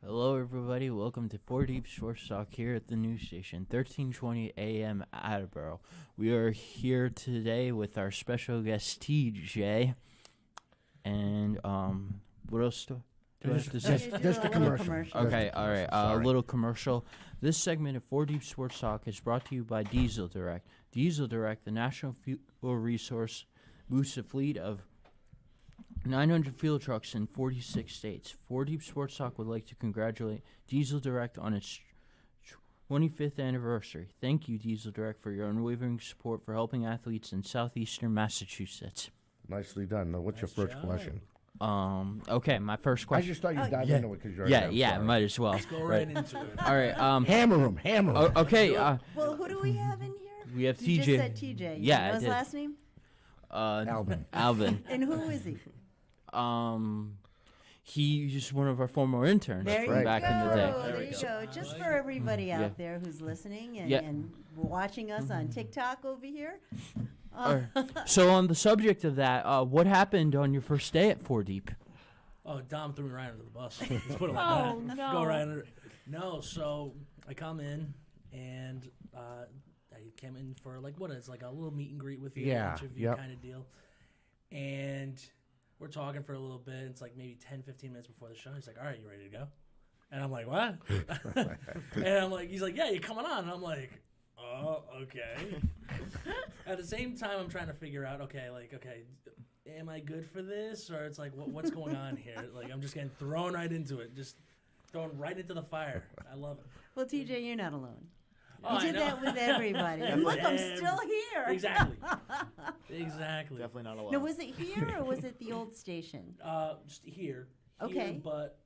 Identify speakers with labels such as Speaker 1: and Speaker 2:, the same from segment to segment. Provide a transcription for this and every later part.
Speaker 1: Hello, everybody. Welcome to 4 Deep Sports Talk here at the news station, 1320 AM Attleboro. We are here today with our special guest, TJ. And, what else do I have to say?
Speaker 2: Just a commercial.
Speaker 1: Okay, all right. A little commercial. This segment of 4 Deep Sports Talk is brought to you by Diesel Direct. Diesel Direct, the national fuel resource, boosts a fleet of 900 fuel trucks in 46 states. 4 Deep Sports Talk would like to congratulate Diesel Direct on its 25th anniversary. Thank you, Diesel Direct, for your unwavering support for helping athletes in southeastern Massachusetts.
Speaker 2: Nicely done. Now, what's your first question?
Speaker 1: Okay, my first
Speaker 2: I
Speaker 1: question.
Speaker 2: just thought you'd dive into it because you're
Speaker 1: Might as well.
Speaker 3: Let's go right into it.
Speaker 1: All right.
Speaker 2: Hammer him.
Speaker 1: Okay.
Speaker 4: Well, who do we have in here?
Speaker 1: We have
Speaker 4: You
Speaker 1: TJ.
Speaker 4: just said TJ.
Speaker 1: Yeah,
Speaker 4: You know
Speaker 1: I
Speaker 4: his
Speaker 1: did.
Speaker 4: last name?
Speaker 2: Alvin.
Speaker 1: Alvin.
Speaker 4: And who is he?
Speaker 1: He's just one of our former interns
Speaker 4: There
Speaker 1: from
Speaker 4: you
Speaker 1: back
Speaker 4: go.
Speaker 1: in the day.
Speaker 4: There you go. Just for everybody out there who's listening and watching us on TikTok over here.
Speaker 1: So on the subject of that, what happened on your first day at 4 Deep?
Speaker 3: Oh, Dom threw me right under the bus. Let's put it like that.
Speaker 4: no.
Speaker 3: Go right under. No, so I come in and I came in for like a little meet and greet with you, interview kind of deal. And we're talking for a little bit. It's like maybe 10, 15 minutes before the show. He's like, all right, you ready to go? And I'm like, what? And I'm like, he's like, yeah, you're coming on. And I'm like, oh, okay. At the same time, I'm trying to figure out, okay, am I good for this? Or it's like, what's going on here? Like, I'm just getting thrown right into it. Just thrown right into the fire. I love it.
Speaker 4: Well, TJ, you're not alone.
Speaker 3: Oh,
Speaker 4: You did that with everybody. And look, I'm still here.
Speaker 3: Exactly. Exactly.
Speaker 5: Definitely not alone.
Speaker 4: No, was it here or was it the old station?
Speaker 3: Just here.
Speaker 4: Okay.
Speaker 3: Here, but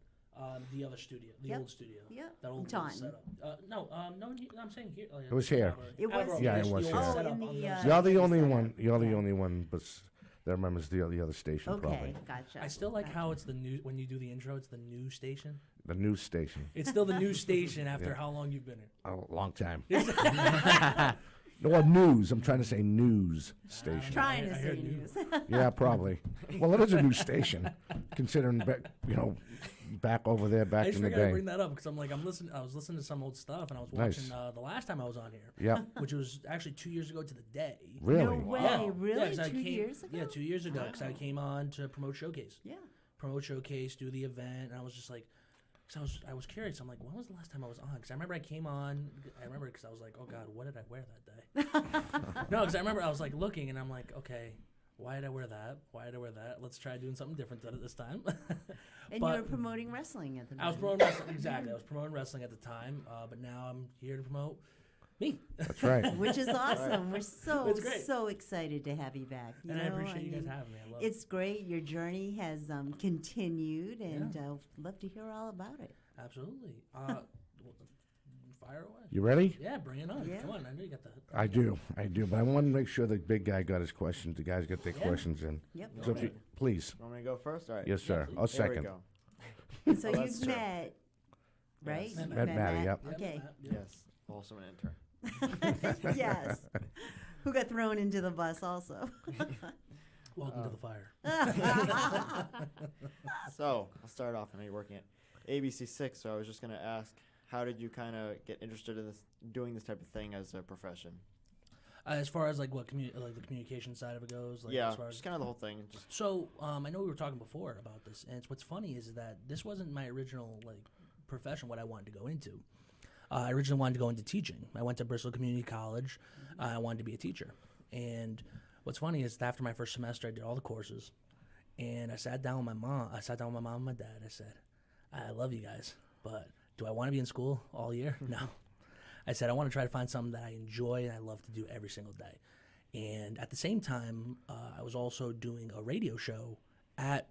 Speaker 3: the other studio, the old studio.
Speaker 4: Yep.
Speaker 3: That old
Speaker 4: Taunton.
Speaker 3: setup. No, I'm saying here.
Speaker 2: It was here.
Speaker 4: It was
Speaker 2: Yeah, it was
Speaker 3: the
Speaker 2: here.
Speaker 3: old
Speaker 2: Oh,
Speaker 3: setup
Speaker 4: in
Speaker 3: on
Speaker 4: the,
Speaker 3: the other
Speaker 2: You're
Speaker 3: side.
Speaker 2: the only
Speaker 4: setup.
Speaker 2: one. You're the
Speaker 4: Yeah.
Speaker 2: only one that remembers the other station,
Speaker 4: Okay,
Speaker 2: probably.
Speaker 4: gotcha.
Speaker 3: I still like how it's the new, when you do the intro, it's the new station.
Speaker 2: The news station.
Speaker 3: It's still the new station after how long you've been here.
Speaker 2: A long time. No, news. I'm trying to say news station.
Speaker 4: Trying to
Speaker 3: I
Speaker 4: say
Speaker 3: heard
Speaker 4: news.
Speaker 2: Yeah, probably. Well, it is a new station, considering back over there back
Speaker 3: I just
Speaker 2: in the
Speaker 3: figured I'd
Speaker 2: day.
Speaker 3: bring that up because I was listening to some old stuff and I was
Speaker 2: Nice.
Speaker 3: watching the last time I was on here.
Speaker 2: Yeah.
Speaker 3: Which was actually 2 years ago to the day.
Speaker 2: Really?
Speaker 4: No way.
Speaker 3: Yeah.
Speaker 4: Really?
Speaker 3: Yeah, 'cause I
Speaker 4: 2
Speaker 3: came-
Speaker 4: years ago?
Speaker 3: Yeah, 2 years ago because I came on to promote Showcase.
Speaker 4: Yeah.
Speaker 3: Promote Showcase, do the event, and I was just like, because I was curious. I'm like, when was the last time I was on? Because I remember I came on. I remember because I was like, oh God, what did I wear that day? No, because I remember I was like looking, and I'm like, okay, why did I wear that? Why did I wear that? Let's try doing something different this time.
Speaker 4: And you were promoting wrestling at the time.
Speaker 3: I was promoting wrestling, exactly. I was promoting wrestling at the time, but now I'm here to promote me.
Speaker 2: That's right.
Speaker 4: Which is awesome. We're
Speaker 3: It's great.
Speaker 4: so excited to have you back.
Speaker 3: And I appreciate you guys having me. I love
Speaker 4: It's great. Your journey has continued, and love to hear all about it.
Speaker 3: Absolutely. Fire away.
Speaker 2: You ready?
Speaker 3: Yeah, bring it on.
Speaker 4: Yeah.
Speaker 3: Come on, I know you got the.
Speaker 2: I do. But I want to make sure the big guy got his questions. The guys get their questions in.
Speaker 4: Yep.
Speaker 2: So if you, please.
Speaker 5: Want me to go first? All right.
Speaker 2: Yes, sir. I'll
Speaker 5: Here we
Speaker 2: second.
Speaker 5: go.
Speaker 4: So
Speaker 5: that's
Speaker 4: you've
Speaker 5: true.
Speaker 4: met, right?
Speaker 5: Yes.
Speaker 4: You've
Speaker 2: Met Maddie, yep.
Speaker 4: Okay.
Speaker 5: Yes. Also an intern.
Speaker 4: Yes. Who got thrown into the bus also.
Speaker 3: Welcome to the fire.
Speaker 5: So I'll start off. I know you're working at ABC6, so I was just going to ask, how did you kind of get interested in doing this type of thing as a profession?
Speaker 3: As far as like what the communication side of it goes, like
Speaker 5: Yeah,
Speaker 3: as far as
Speaker 5: just kind of the whole thing. Just
Speaker 3: So I know we were talking before about this, and what's funny is that this wasn't my original profession. What I wanted to go into, I originally wanted to go into teaching. I went to Bristol Community College. I wanted to be a teacher, and what's funny is that after my first semester, I did all the courses, and I sat down with my mom. I sat down with my mom and my dad. I said, "I love you guys, but do I want to be in school all year? No." I said, I want to try to find something that I enjoy and I love to do every single day. And at the same time, I was also doing a radio show at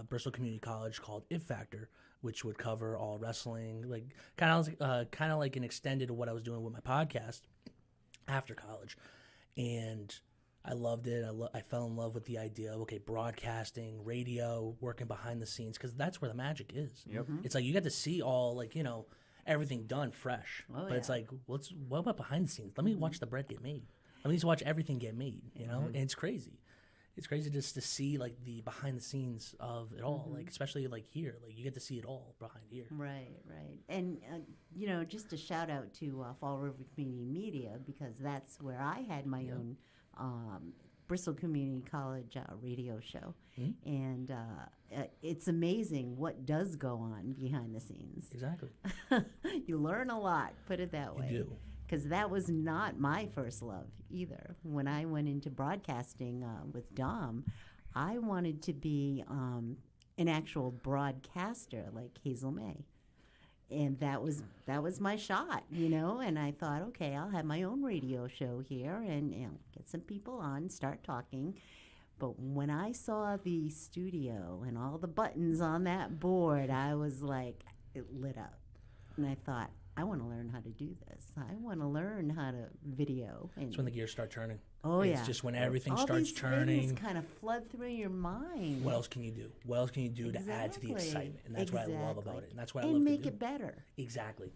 Speaker 3: Bristol Community College called If Factor, which would cover all wrestling, like kind of like an extended of what I was doing with my podcast after college. And I loved it. I fell in love with the idea of, okay, broadcasting, radio, working behind the scenes, because that's where the magic is.
Speaker 5: Yep.
Speaker 3: It's like you get to see all, everything done fresh.
Speaker 4: Oh,
Speaker 3: but it's
Speaker 4: yeah.
Speaker 3: like, what about behind the scenes? Let me watch the bread get made. Let me just watch everything get made, and it's crazy. it's crazy just to see like the behind the scenes of it all, like especially like here, like you get to see it all behind here.
Speaker 4: Right, right. And, just a shout out to Fall River Community Media, because that's where I had my own Bristol Community College radio show. And it's amazing what does go on behind the scenes.
Speaker 3: Exactly.
Speaker 4: You learn a lot, put it that way.
Speaker 3: You do.
Speaker 4: Because that was not my first love either. When I went into broadcasting with Dom, I wanted to be an actual broadcaster like Hazel May. And that was my shot, and I thought, okay, I'll have my own radio show here and get some people on, start talking. But when I saw the studio and all the buttons on that board, I was like, it lit up. And I thought, I want to learn how to do this. I want to learn how to video. And
Speaker 3: It's when the gears start turning.
Speaker 4: Oh,
Speaker 3: It's
Speaker 4: yeah.
Speaker 3: just when everything
Speaker 4: all
Speaker 3: starts
Speaker 4: these
Speaker 3: turning.
Speaker 4: things kind of flood through your mind.
Speaker 3: What else can you do? What else can you do to add to the
Speaker 4: Exactly.
Speaker 3: excitement? And that's what I love about
Speaker 4: Exactly.
Speaker 3: it. And that's what I
Speaker 4: and
Speaker 3: love
Speaker 4: make
Speaker 3: to do.
Speaker 4: it better.
Speaker 3: Exactly.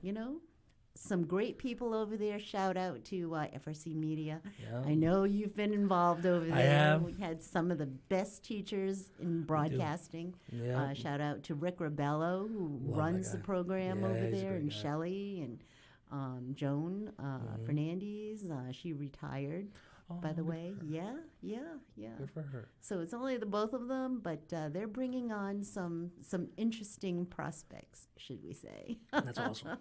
Speaker 4: Some great people over there. Shout out to FRC Media.
Speaker 3: Yeah.
Speaker 4: I know you've been involved over there.
Speaker 3: I have.
Speaker 4: We had some of the best teachers in broadcasting.
Speaker 3: Yeah.
Speaker 4: Shout out to Rick Rebello, who
Speaker 3: Love
Speaker 4: runs
Speaker 3: that
Speaker 4: the
Speaker 3: guy.
Speaker 4: program
Speaker 3: Yeah,
Speaker 4: over
Speaker 3: he's a
Speaker 4: there,
Speaker 3: great
Speaker 4: and
Speaker 3: guy.
Speaker 4: Shelley and Joan Fernandez. She retired, by the way. Yeah.
Speaker 3: Good for her.
Speaker 4: So it's only the both of them, but they're bringing on some interesting prospects, should we say.
Speaker 3: That's awesome.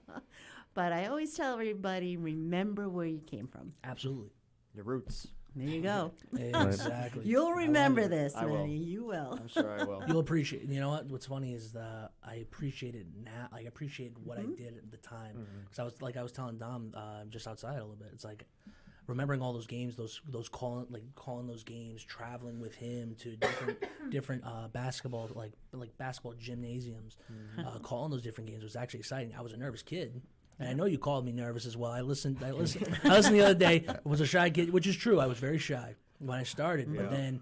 Speaker 4: But I always tell everybody, remember where you came from.
Speaker 3: Absolutely.
Speaker 5: Your roots.
Speaker 4: There you go.
Speaker 3: Exactly.
Speaker 4: You'll remember this,
Speaker 5: I will.
Speaker 4: Manny. You will.
Speaker 5: I'm sure I will.
Speaker 3: You'll appreciate. You know what? What's funny is that I appreciate it now. I appreciate what I did at the time, because I was telling Dom just outside a little bit. It's like remembering all those games, those calling those games, traveling with him to different basketball like basketball gymnasiums, calling those different games was actually exciting. I was a nervous kid. And I know you called me nervous as well. I listened the other day. I was a shy kid, which is true. I was very shy when I started. But then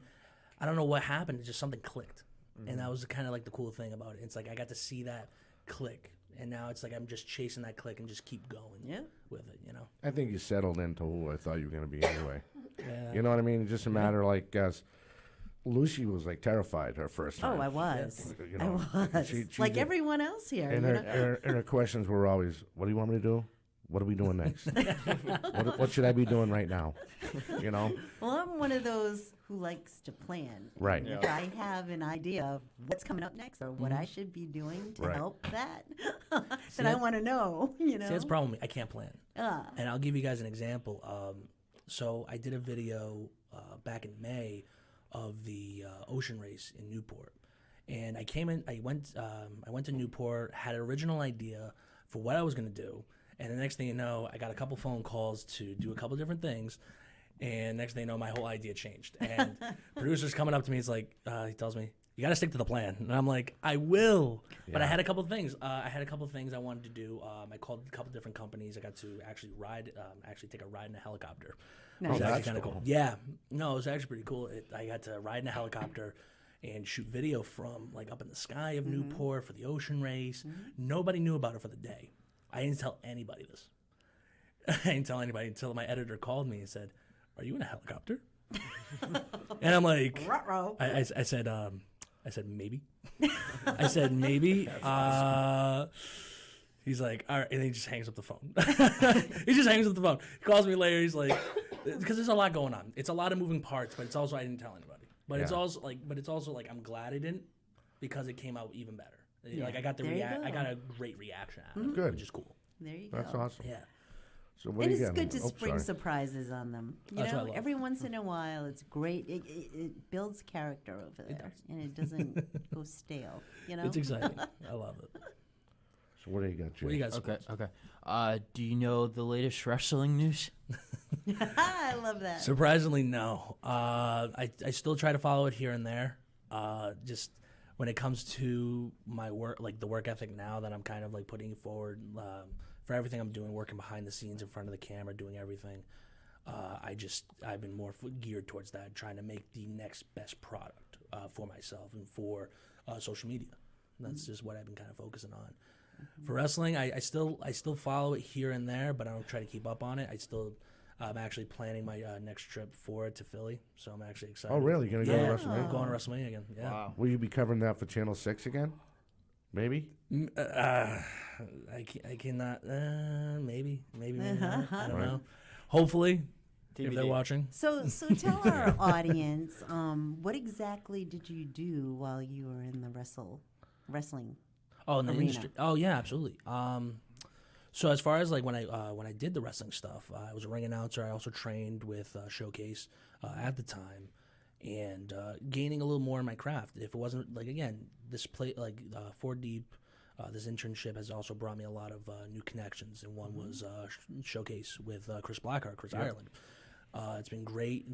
Speaker 3: I don't know what happened. It just something clicked. And that was kind of like the cool thing about it. It's like I got to see that click. And now it's like I'm just chasing that click and just keep going with it,
Speaker 2: I think you settled into who I thought you were going to be anyway.
Speaker 3: Yeah.
Speaker 2: You know what I mean? It's just a matter like Lucy was like terrified her first time.
Speaker 4: Oh, I was.
Speaker 2: You know,
Speaker 4: I was.
Speaker 2: she
Speaker 4: Like
Speaker 2: did.
Speaker 4: everyone else here.
Speaker 2: And her questions were always, "What do you want me to do? What are we doing next? what should I be doing right now?" You know.
Speaker 4: Well, I'm one of those who likes to plan.
Speaker 2: Right.
Speaker 4: And if I have an idea of what's coming up next or what I should be doing to
Speaker 2: Right.
Speaker 4: help that, then I want to know.
Speaker 3: See, that's the problem. I can't plan.
Speaker 4: Ah.
Speaker 3: And I'll give you guys an example. So I did a video back in May of the ocean race in Newport, and I went to Newport, had an original idea for what I was going to do, and the next thing you know, I got a couple phone calls to do a couple different things, and next thing you know, my whole idea changed. And producer's coming up to me, he's like, he tells me, "You got to stick to the plan," and I'm like, "I will." But I had a couple of things. I wanted to do. I called a couple different companies. I got to actually take a ride in a helicopter.
Speaker 4: Nice.
Speaker 3: It was
Speaker 2: Oh,
Speaker 3: actually
Speaker 2: that's
Speaker 3: kind of
Speaker 2: cool.
Speaker 3: cool. Yeah, no, it was actually pretty cool. I got to ride in a helicopter and shoot video from like up in the sky of Newport for the ocean race. Nobody knew about it for the day. I didn't tell anybody this. I didn't tell anybody until my editor called me and said, "Are you in a helicopter?" And I'm like,
Speaker 4: Ruh-roh.
Speaker 3: I said maybe. I said maybe. He's like, all right, and then he just hangs up the phone. He just hangs up the phone. He calls me later. He's like, because there's a lot going on. It's a lot of moving parts, but it's also I didn't tell anybody. But it's also like I'm glad I didn't, because it came out even better. Like I got
Speaker 4: there you
Speaker 3: I
Speaker 4: go.
Speaker 3: got a great reaction out of it,
Speaker 2: Good.
Speaker 3: which is cool.
Speaker 4: There you go.
Speaker 2: That's awesome.
Speaker 3: Yeah.
Speaker 2: So what
Speaker 4: And
Speaker 2: do you
Speaker 4: it's
Speaker 2: got?
Speaker 4: good to
Speaker 2: Oh,
Speaker 4: spring
Speaker 2: sorry.
Speaker 4: surprises on them.
Speaker 3: That's what I love.
Speaker 4: Every once in a while, it's great. It builds character over there, and it doesn't go stale.
Speaker 3: It's exciting. I love it.
Speaker 2: So what do you got, Jay?
Speaker 3: What do you guys?
Speaker 1: Okay. Do you know the latest wrestling news?
Speaker 4: I love that.
Speaker 3: Surprisingly, no. I still try to follow it here and there. Just when it comes to my work, like the work ethic now that I'm kind of like putting forward for everything I'm doing, working behind the scenes in front of the camera, doing everything. I've been more geared towards that, trying to make the next best product for myself and for social media. That's just what I've been kind of focusing on. For wrestling, I still follow it here and there, but I don't try to keep up on it. I'm actually planning my next trip forward to Philly, so I'm actually excited.
Speaker 2: Oh, really? You're going to go to WrestleMania?
Speaker 3: I'm going to WrestleMania again. Yeah.
Speaker 5: Wow.
Speaker 2: Will you be covering that for Channel 6 again? Maybe?
Speaker 3: I cannot. Maybe not. I don't
Speaker 2: Right.
Speaker 3: know. Hopefully, if they're
Speaker 5: TBD.
Speaker 3: watching.
Speaker 4: So tell our audience, what exactly did you do while you were in the wrestling?
Speaker 3: Oh, in the
Speaker 4: arena.
Speaker 3: industry. Oh, yeah, absolutely. So as far as like when I did the wrestling stuff, I was a ring announcer. I also trained with Showcase at the time, and gaining a little more in my craft. If it wasn't like again this play like 4 Deep, this internship has also brought me a lot of new connections, and one was Showcase with Chris Blackheart, Chris Ireland. It's been great.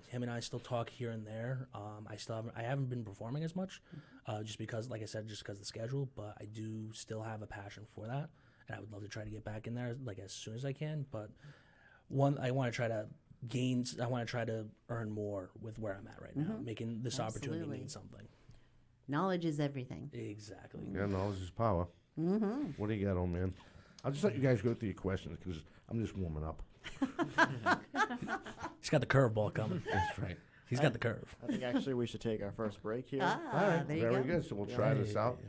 Speaker 3: Him and I still talk here and there. I haven't been performing as much, just because, like I said, just because of the schedule. But I do still have a passion for that, and I would love to try to get back in there like as soon as I can. But I want to try to I want to try to earn more with where I'm at right now, making this opportunity
Speaker 4: Absolutely.
Speaker 3: mean something.
Speaker 4: Knowledge is everything.
Speaker 3: Exactly.
Speaker 2: Yeah, knowledge is power.
Speaker 4: Mm-hmm.
Speaker 2: What do you got, old man? I'll just let you guys go through your questions because I'm just warming up.
Speaker 3: He's got the curveball coming.
Speaker 2: That's right.
Speaker 3: He's got the curve.
Speaker 5: I think actually we should take our first break here.
Speaker 2: All right,
Speaker 4: There you
Speaker 2: very
Speaker 4: go.
Speaker 2: good. So we'll try this out.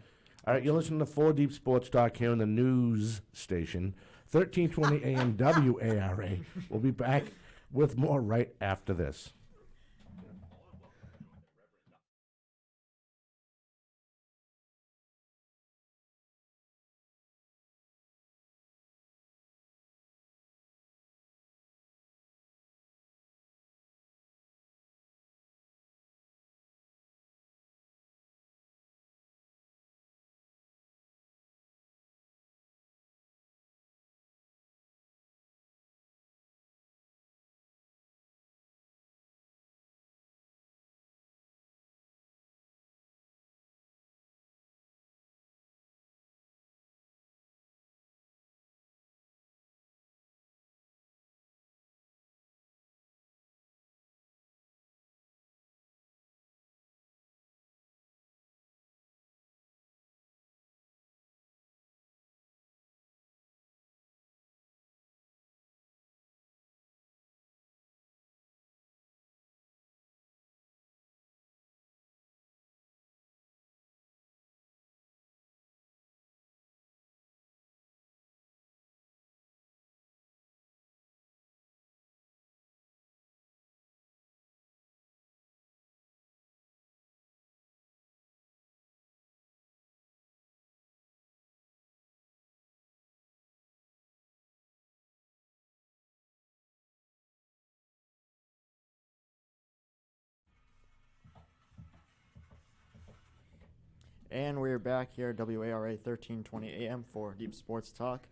Speaker 2: All right, you're listening to 4 Deep Sports Talk here on the news station, 1320 AM WARA. We'll be back with more right after this.
Speaker 5: And we're back here at WARA 1320 AM for Deep Sports Talk.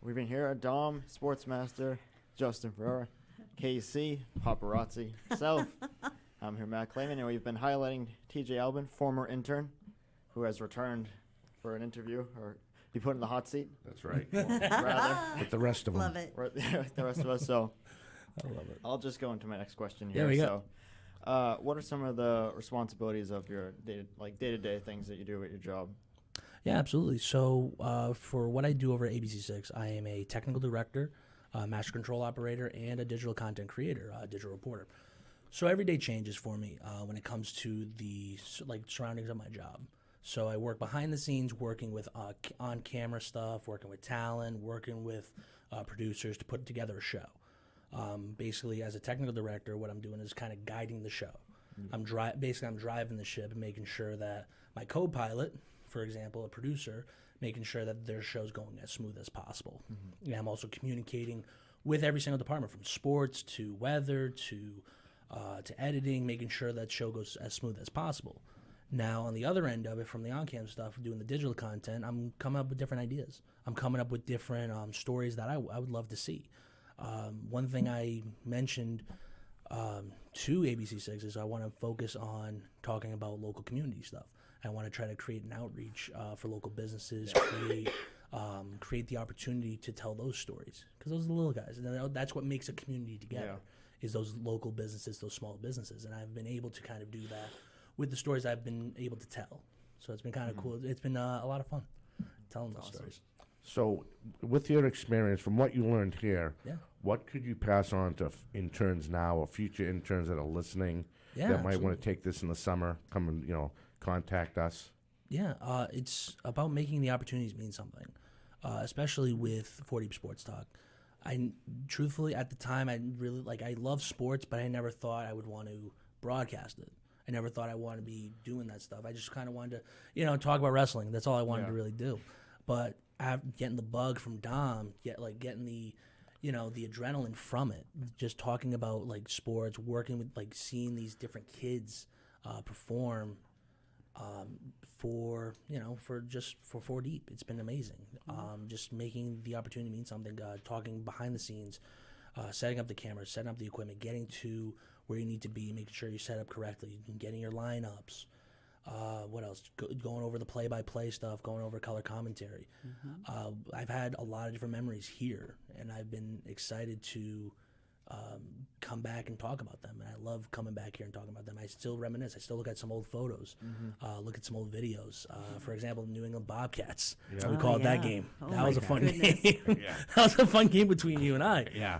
Speaker 5: We've been here at Dom, Sportsmaster, Justin Ferreira, KC, Paparazzi, self. I'm here, Matt Clayman, and we've been highlighting TJ Albin, former intern, who has returned for an interview or be put in the hot seat,
Speaker 2: That's right.
Speaker 5: rather,
Speaker 2: With the rest of them.
Speaker 4: Love it.
Speaker 5: right there with the rest of us. So
Speaker 3: I love it.
Speaker 5: I'll just go into my next question
Speaker 3: There
Speaker 5: here.
Speaker 3: we go.
Speaker 5: So, what are some of the responsibilities of your day-to-day things that you do at your job?
Speaker 3: Yeah, absolutely. So for what I do over at ABC6, I am a technical director, master control operator, and a digital content creator, digital reporter. So every day changes for me when it comes to the surroundings of my job. So I work behind the scenes, working with on-camera stuff, working with talent, working with producers to put together a show. Basically, as a technical director, what I'm doing is kind of guiding the show. I'm driving the ship and making sure that my co-pilot, for example, a producer, making sure that their show's going as smooth as possible. And I'm also communicating with every single department, from sports to weather to editing, making sure that show goes as smooth as possible. Now, on the other end of it, from the on-cam stuff, doing the digital content, I'm coming up with different ideas. I'm coming up with different stories that I would love to see. One thing I mentioned to ABC6 is I want to focus on talking about local community stuff. I want to try to create an outreach for local businesses, create the opportunity to tell those stories, because those are the little guys. And that's what makes a community together, is those local businesses, those small businesses. And I've been able to kind of do that with the stories I've been able to tell. So it's been kind of cool. It's been a lot of fun telling those stories.
Speaker 2: So, with your experience, from what you learned here,
Speaker 3: Yeah.
Speaker 2: what could you pass on to interns now or future interns that are listening
Speaker 3: Yeah,
Speaker 2: that might want
Speaker 3: absolutely.
Speaker 2: to take this in the summer? Come and contact us.
Speaker 3: Yeah, it's about making the opportunities mean something, especially with 4 Deep Sports Talk. Truthfully, at the time, I love sports, but I never thought I would want to broadcast it. I never thought I wanted to be doing that stuff. I just kind of wanted to, talk about wrestling. That's all I wanted to really do. But getting the bug from Dom, getting the adrenaline from it, just talking about like sports, working with seeing these different kids perform. For 4 Deep, it's been amazing. Just making the opportunity mean something. Talking behind the scenes, setting up the cameras, setting up the equipment, getting to where you need to be, making sure you set up correctly, getting your lineups. What else? Going over the play-by-play stuff, going over color commentary. I've had a lot of different memories here, and I've been excited to come back and talk about them. And I love coming back here and talking about them. I still reminisce. I still look at some old photos, look at some old videos. For example, New England Bobcats.
Speaker 2: Yeah.
Speaker 3: We called that game.
Speaker 4: Oh
Speaker 3: That
Speaker 4: my
Speaker 3: was a fun
Speaker 4: goodness.
Speaker 3: game.
Speaker 2: Yeah.
Speaker 3: That was a fun game between you and I.
Speaker 2: Yeah.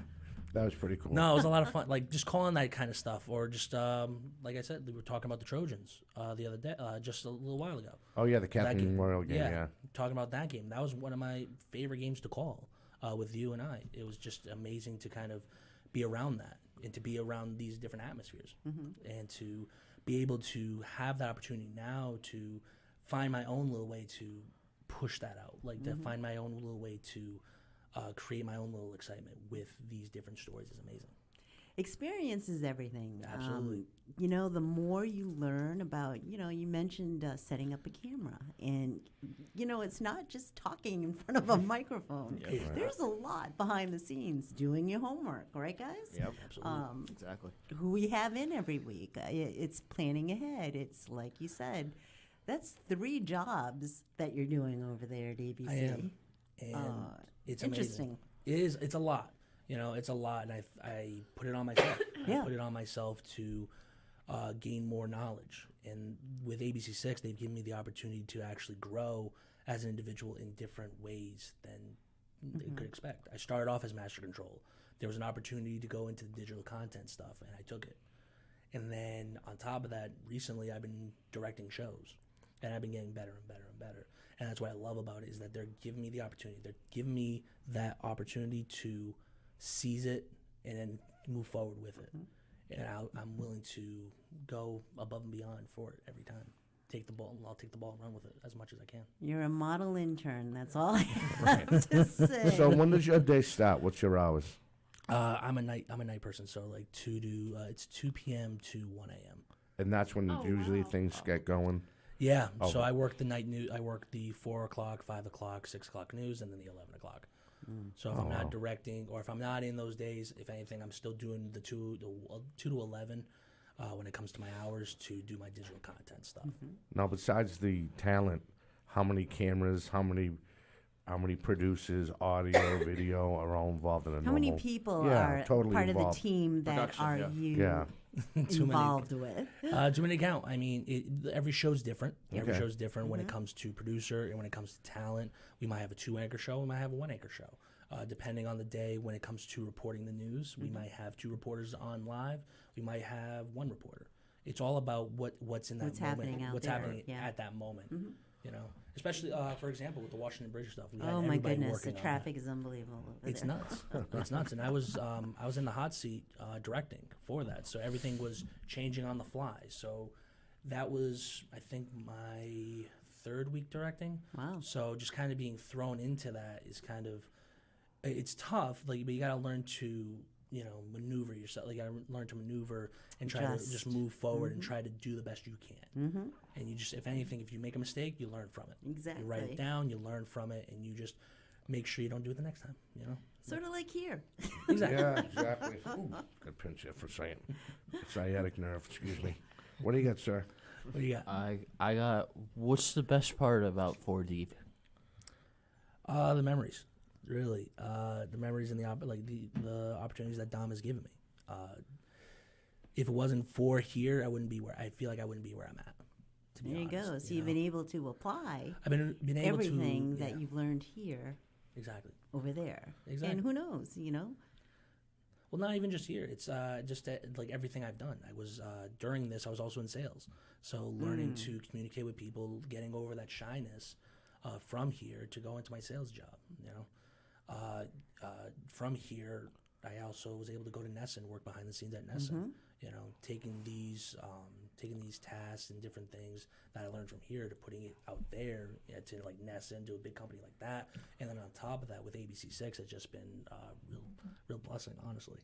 Speaker 2: That was pretty cool.
Speaker 3: No, it was a lot of fun. Like just calling that kind of stuff, or just like I said, we were talking about the Trojans the other day, just a little while ago.
Speaker 2: Oh, yeah, the
Speaker 3: That
Speaker 2: Captain
Speaker 3: game.
Speaker 2: Memorial game, yeah.
Speaker 3: Talking about that game. That was one of my favorite games to call with you and I. It was just amazing to kind of be around that and to be around these different atmospheres and to be able to have that opportunity now to find my own little way to push that out, to find my own little way to create my own little excitement with these different stories is amazing.
Speaker 4: Experience is everything.
Speaker 3: Absolutely.
Speaker 4: The more you learn about, you mentioned setting up a camera. And, it's not just talking in front of a microphone.
Speaker 3: Yeah, right.
Speaker 4: There's a lot behind the scenes doing your homework, right, guys?
Speaker 5: Yep.
Speaker 3: Absolutely.
Speaker 5: Exactly.
Speaker 4: Who we have in every week. It's planning ahead. It's like you said, that's 3 jobs that you're doing over there at ABC.
Speaker 3: I am. And it's
Speaker 4: interesting.
Speaker 3: Amazing. It's a lot. It's a lot, and I put it on myself.
Speaker 4: Yeah.
Speaker 3: I put it on myself to gain more knowledge. And with ABC6, they've given me the opportunity to actually grow as an individual in different ways than they could expect. I started off as Master Control. There was an opportunity to go into the digital content stuff, and I took it. And then on top of that, recently I've been directing shows, and I've been getting better and better and better. And that's what I love about it, is that they're giving me the opportunity. They're giving me that opportunity to seize it and then move forward with it. And I'm willing to go above and beyond for it every time. I'll take the ball and run with it as much as I can.
Speaker 4: You're a model intern. That's all I have to say.
Speaker 2: So when does your day start? What's your hours?
Speaker 3: I'm a night person, so like it's 2 p.m. to 1 a.m.
Speaker 2: And that's when usually things get going.
Speaker 3: Yeah.
Speaker 2: Oh.
Speaker 3: So I work the night news. I work the 4 o'clock, 5 o'clock, 6 o'clock news, and then the 11 o'clock. So if I'm not directing, or if I'm not in those days, if anything, I'm still doing the 2 to 11 when it comes to my hours to do my digital content stuff.
Speaker 2: Now, besides the talent, how many cameras, how many producers, audio, video are all involved in a
Speaker 4: How many
Speaker 2: normal-
Speaker 4: people
Speaker 2: Yeah,
Speaker 4: are
Speaker 2: totally
Speaker 4: part of
Speaker 2: involved.
Speaker 4: the team that
Speaker 5: Production,
Speaker 4: are
Speaker 5: yeah.
Speaker 4: you
Speaker 2: Yeah.
Speaker 4: involved with?
Speaker 3: Too many to count. I mean, every show's different. Every
Speaker 2: Okay.
Speaker 3: show's different when it comes to producer and when it comes to talent. We might have a 2-anchor show. We might have a 1-anchor show. Depending on the day, when it comes to reporting the news, we might have 2 reporters on live. We might have 1 reporter. It's all about what's in that
Speaker 4: What's
Speaker 3: moment.
Speaker 4: happening out
Speaker 3: what's
Speaker 4: there,
Speaker 3: happening
Speaker 4: yeah.
Speaker 3: at that moment. Especially for example with the Washington Bridge stuff. We had
Speaker 4: Oh my
Speaker 3: everybody
Speaker 4: goodness, the
Speaker 3: working on that.
Speaker 4: traffic is unbelievable over
Speaker 3: It's
Speaker 4: there.
Speaker 3: nuts. It's nuts. And I was in the hot seat directing for that. So everything was changing on the fly. So that was, I think, my 3rd week directing.
Speaker 4: Wow.
Speaker 3: So just kind of being thrown into that is kind of, it's tough. But you got to learn to, maneuver yourself. You got to learn to maneuver and try to just move forward and try to do the best you can. And you just, if anything, if you make a mistake, you learn from it.
Speaker 4: Exactly.
Speaker 3: You write it down, you learn from it, and you just make sure you don't do it the next time.
Speaker 4: Sort of like here.
Speaker 3: Exactly.
Speaker 2: Yeah, exactly. Ooh, got pinch here for a second. Sciatic nerve, excuse me. What do you got, sir?
Speaker 3: What do you got?
Speaker 1: I got. What's the best part about 4 Deep?
Speaker 3: The memories, really. The memories and the opportunities that Dom has given me. If it wasn't for here, I wouldn't be where I feel like I wouldn't be where I'm at. To be
Speaker 4: There you
Speaker 3: honest,
Speaker 4: go. So you've been able to apply
Speaker 3: I've been able
Speaker 4: everything
Speaker 3: to
Speaker 4: that you've learned here
Speaker 3: Exactly.
Speaker 4: over there.
Speaker 3: Exactly.
Speaker 4: And who knows, you know?
Speaker 3: Well, not even just here. It's just like everything I've done. I was during this. I was also in sales, so learning to communicate with people, getting over that shyness from here to go into my sales job. You know, from here, I also was able to go to Nessa and work behind the scenes at Nessa. You know, taking these tasks and different things that I learned from here to putting it out there to like Nessa and to a big company like that, and then on top of that with ABC6, it's just been real blessing, honestly.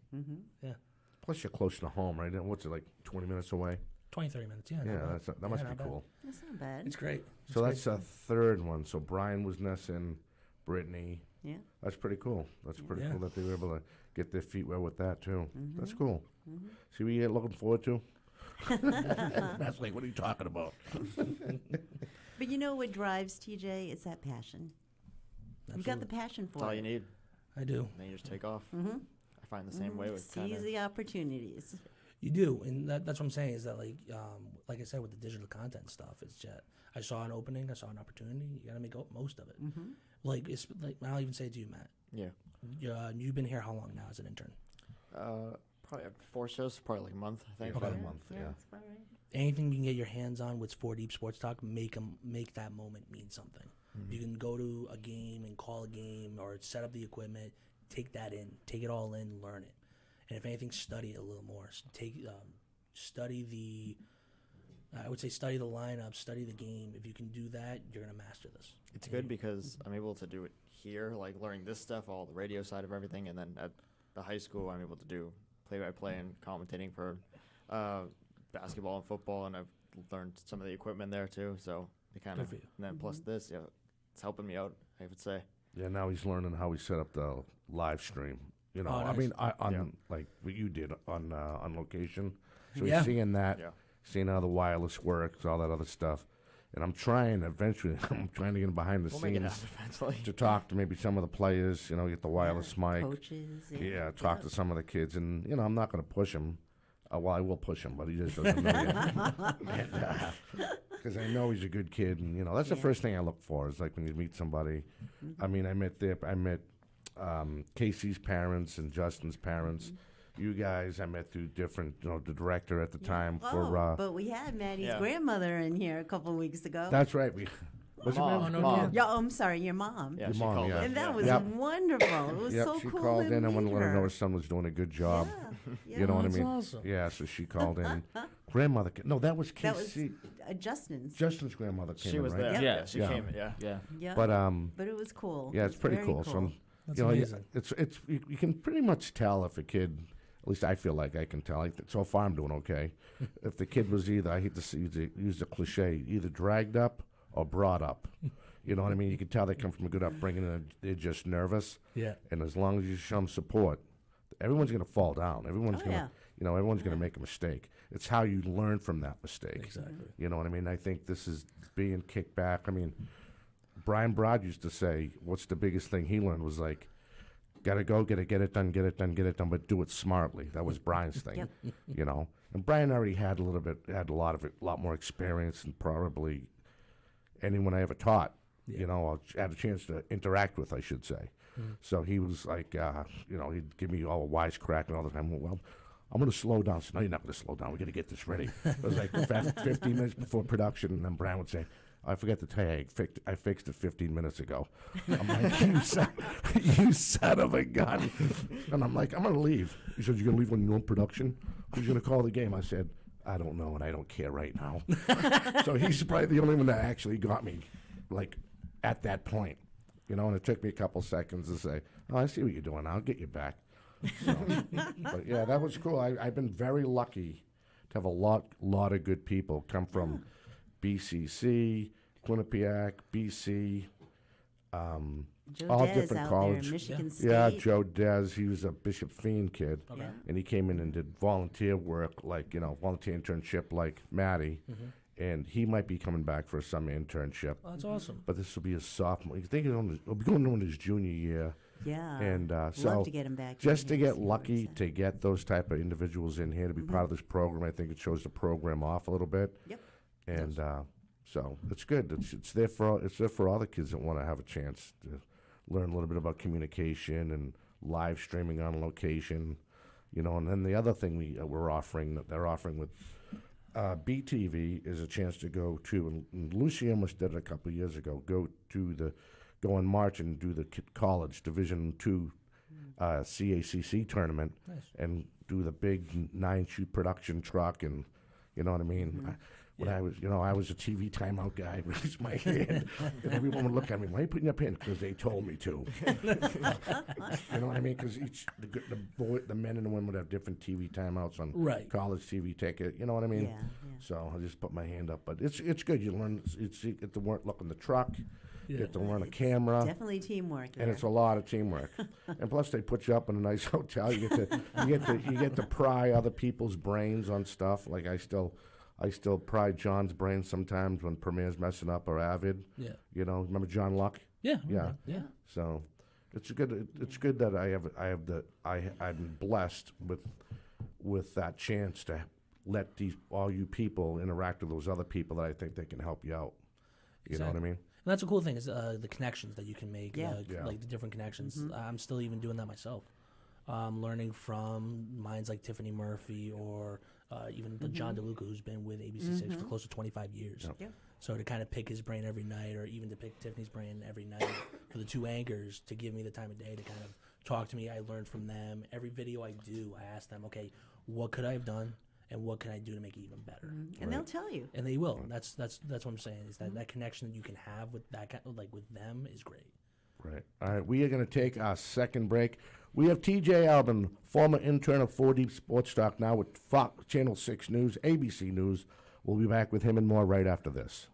Speaker 3: Yeah,
Speaker 2: Plus, you're close to home, right? And what's it, like 20 minutes away?
Speaker 3: 20, 30 minutes. Yeah,
Speaker 2: Yeah,
Speaker 3: not bad.
Speaker 2: that must
Speaker 3: Yeah,
Speaker 2: be
Speaker 3: not bad.
Speaker 2: cool.
Speaker 4: That's not bad.
Speaker 3: It's great. It's
Speaker 2: So
Speaker 3: great.
Speaker 2: that's a third one. So Brian was Nesson, Brittany.
Speaker 4: Yeah.
Speaker 2: That's pretty cool. That's pretty
Speaker 3: Yeah.
Speaker 2: cool that they were able to get their feet wet with that, too. That's cool. See what you're looking forward to? That's like, what are you talking about?
Speaker 4: But you know what drives TJ? It's that passion. You got the passion for
Speaker 5: That's all
Speaker 4: it.
Speaker 5: you need.
Speaker 3: I do.
Speaker 5: Then you just take off. I find the same way with kind
Speaker 4: Seize
Speaker 5: of.
Speaker 4: the opportunities.
Speaker 3: You do, and that's what I'm saying is that like I said with the digital content stuff, it's just I saw an opening, I saw an opportunity. You got to make most of it. Like it's like I'll even say it to you, Matt.
Speaker 5: Yeah.
Speaker 3: You've been here how long now as an intern?
Speaker 5: Probably 4 shows, probably like a month, I think.
Speaker 2: About
Speaker 3: Okay.
Speaker 2: a month, yeah.
Speaker 4: That's about right.
Speaker 3: Anything you can get your hands on with 4 Deep Sports Talk, make that moment mean something. You can go to a game and call a game or set up the equipment, take that in, take it all in, learn it, and if anything, study it a little more. Study the. I would say study the lineup, study the game. If you can do that, you're gonna master this.
Speaker 5: It's good because I'm able to do it here, like learning this stuff, all the radio side of everything, and then at the high school, I'm able to do play-by-play and commentating for basketball and football, and I've learned some of the equipment there too. So it kind
Speaker 3: Good
Speaker 5: of,
Speaker 3: for you.
Speaker 5: and then plus this, yeah, it's helping me out, I would say.
Speaker 2: Yeah, now he's learning how we set up the live stream. You know,
Speaker 3: Oh,
Speaker 2: I
Speaker 3: nice.
Speaker 2: mean, on
Speaker 5: Yeah.
Speaker 2: like what you did on location. So
Speaker 3: Yeah.
Speaker 2: he's seeing that,
Speaker 5: Yeah.
Speaker 2: seeing how the wireless works, all that other stuff. And I'm trying eventually. I'm trying to get behind the
Speaker 5: We'll make it
Speaker 2: scenes
Speaker 5: happen eventually.
Speaker 2: to talk to maybe some of the players. You know, get the wireless mic.
Speaker 4: Coaches.
Speaker 2: Yeah, talk to some of the kids, and you know, I'm not going to push him. Well, I will push him, but he just doesn't know yet. Because I know he's a good kid, and you know, that's the
Speaker 4: Yeah.
Speaker 2: first thing I look for is like when you meet somebody. I mean, I met Casey's parents and Justin's parents. You guys, I met through different, you know, the director at the time for.
Speaker 4: But we had Maddie's
Speaker 5: Yeah.
Speaker 4: grandmother in here a couple weeks ago.
Speaker 2: That's right. Was it
Speaker 5: Mom,
Speaker 2: Maddie?
Speaker 3: no,
Speaker 5: Mom.
Speaker 4: Yeah, I'm sorry, your mom.
Speaker 5: Yeah,
Speaker 2: Your
Speaker 5: she
Speaker 2: mom,
Speaker 5: called
Speaker 2: yeah.
Speaker 5: in,
Speaker 4: And that
Speaker 5: yeah.
Speaker 4: was
Speaker 2: Yep.
Speaker 4: wonderful. It was
Speaker 2: Yep,
Speaker 4: so
Speaker 2: she
Speaker 4: cool
Speaker 2: called
Speaker 4: to
Speaker 2: in and
Speaker 4: meet
Speaker 2: wanted to let her know
Speaker 4: her.
Speaker 2: her son was doing a good job.
Speaker 4: Yeah,
Speaker 2: You know what I
Speaker 3: That's
Speaker 2: mean?
Speaker 3: awesome.
Speaker 2: Yeah, so she called in. Grandmother, no, that was
Speaker 4: That was
Speaker 2: Casey.
Speaker 4: Justin's.
Speaker 2: Justin's grandmother came
Speaker 5: She
Speaker 2: in,
Speaker 5: was
Speaker 2: right?
Speaker 5: there.
Speaker 3: Yeah.
Speaker 5: Yeah, she
Speaker 2: Yeah.
Speaker 5: came. Yeah.
Speaker 3: Yeah.
Speaker 4: Yeah.
Speaker 2: But
Speaker 4: it was cool.
Speaker 2: yeah,
Speaker 4: It
Speaker 2: it's
Speaker 4: was
Speaker 2: pretty
Speaker 4: very
Speaker 2: cool. So I'm,
Speaker 3: That's
Speaker 2: you know,
Speaker 3: amazing.
Speaker 2: it's you can pretty much tell if a kid. At least I feel like I can tell. So far, I'm doing okay. If the kid was either, I hate to use the cliche, either dragged up or brought up. You know what I mean? You can tell they come from a good upbringing and they're just nervous.
Speaker 3: Yeah.
Speaker 2: And as long as you show them support, everyone's going to fall down. Everyone's
Speaker 4: Oh,
Speaker 2: going to,
Speaker 4: yeah.
Speaker 2: you know, everyone's going to make a mistake. It's how you learn from that mistake.
Speaker 3: Exactly.
Speaker 2: You know what I mean? I think this is being kicked back. I mean, Brian Broad used to say, what's the biggest thing he learned was like, gotta go, get it done, but do it smartly. That was Brian's thing,
Speaker 4: Yep.
Speaker 2: you know. And Brian already had a lot more experience than probably anyone I ever taught. You know, or had a chance to interact with, I should say. So he was like, you know, he'd give me all a wisecracking all the time. Well, I'm going to slow down. So, no, you're not going to slow down. We got to get this ready. It was like 15 minutes before production, and then Brian would say, I forgot to tell you, I fixed it 15 minutes ago. I'm like, you son of a gun. And I'm like, I'm going to leave. He said, you're going to leave when you're in production? Who's going to call the game? I said, I don't know, and I don't care right now. So he's probably the only one that actually got me, like, at that point. You know, and it took me a couple seconds to say, oh, I see what you're doing. I'll get you back. So, but, yeah, that was cool. I've been very lucky to have a lot of good people come from BCC, Quinnipiac, BC,
Speaker 4: Joe
Speaker 2: all
Speaker 4: Dez
Speaker 2: different
Speaker 4: out
Speaker 2: college.
Speaker 4: there, Michigan State.
Speaker 2: Yeah, Joe Dez. He was a Bishop Fiend kid.
Speaker 3: Okay.
Speaker 2: And he came in and did volunteer work, like, you know, volunteer internship like Maddie. And he might be coming back for a summer internship.
Speaker 3: Oh, that's awesome.
Speaker 2: But this will be his sophomore. You think he'll be going on his junior year.
Speaker 4: Yeah.
Speaker 2: And
Speaker 4: Love
Speaker 2: so
Speaker 4: to get him back.
Speaker 2: just
Speaker 4: in
Speaker 2: to
Speaker 4: here,
Speaker 2: get
Speaker 4: see what
Speaker 2: lucky
Speaker 4: he's at.
Speaker 2: to get those type of individuals in here to be part of this program, I think it shows the program off a little bit.
Speaker 4: Yep.
Speaker 2: And so it's good. It's there for all the kids that want to have a chance to learn a little bit about communication and live streaming on location, you know. And then the other thing we're offering, that they're offering with BTV, is a chance to go to, and Lucy almost did it a couple of years ago, go in March and do the college Division II CACC tournament, and do the big 9-shoot production truck, and you know what I mean. When I was a TV timeout guy, raised my hand, and everyone would look at me. Why are you putting your pin? Because they told me to. You know what I mean? Because the men and the women would have different TV timeouts on college TV ticket. You know what I mean?
Speaker 4: Yeah, yeah.
Speaker 2: So I just put my hand up, but it's good. You learn. You get to look in the truck. You get to learn a camera.
Speaker 4: Definitely teamwork.
Speaker 2: And it's a lot of teamwork. And plus, they put you up in a nice hotel. You get to pry other people's brains on stuff. Like I still pry John's brain sometimes when Premier's messing up, or Avid.
Speaker 3: Yeah.
Speaker 2: You know, remember John Luck?
Speaker 3: Yeah.
Speaker 2: Yeah.
Speaker 3: Yeah.
Speaker 2: So it's good. It's good that I'm blessed with that chance to let all you people interact with those other people that I think they can help you out. You know what I mean?
Speaker 3: And that's a cool thing, is the connections that you can make,
Speaker 4: Yeah.
Speaker 3: like the different connections. I'm still even doing that myself. Learning from minds like Tiffany Murphy, or even John DeLuca, who's been with ABC6 for close to 25 years.
Speaker 2: Yep.
Speaker 4: Yeah.
Speaker 3: So to kind of pick his brain every night, or even to pick Tiffany's brain every night, for the two anchors to give me the time of day to kind of talk to me. I learned from them. Every video I do, I ask them, okay, what could I have done? And what can I do to make it even better?
Speaker 4: And they'll tell you.
Speaker 3: And they will. That's what I'm saying, is that connection that you can have with that with them is great.
Speaker 2: Right. All right. We are going to take our second break. We have TJ Albin, former intern of 4 Deep Sports Talk, now with Fox Channel 6 News, ABC News. We'll be back with him and more right after this.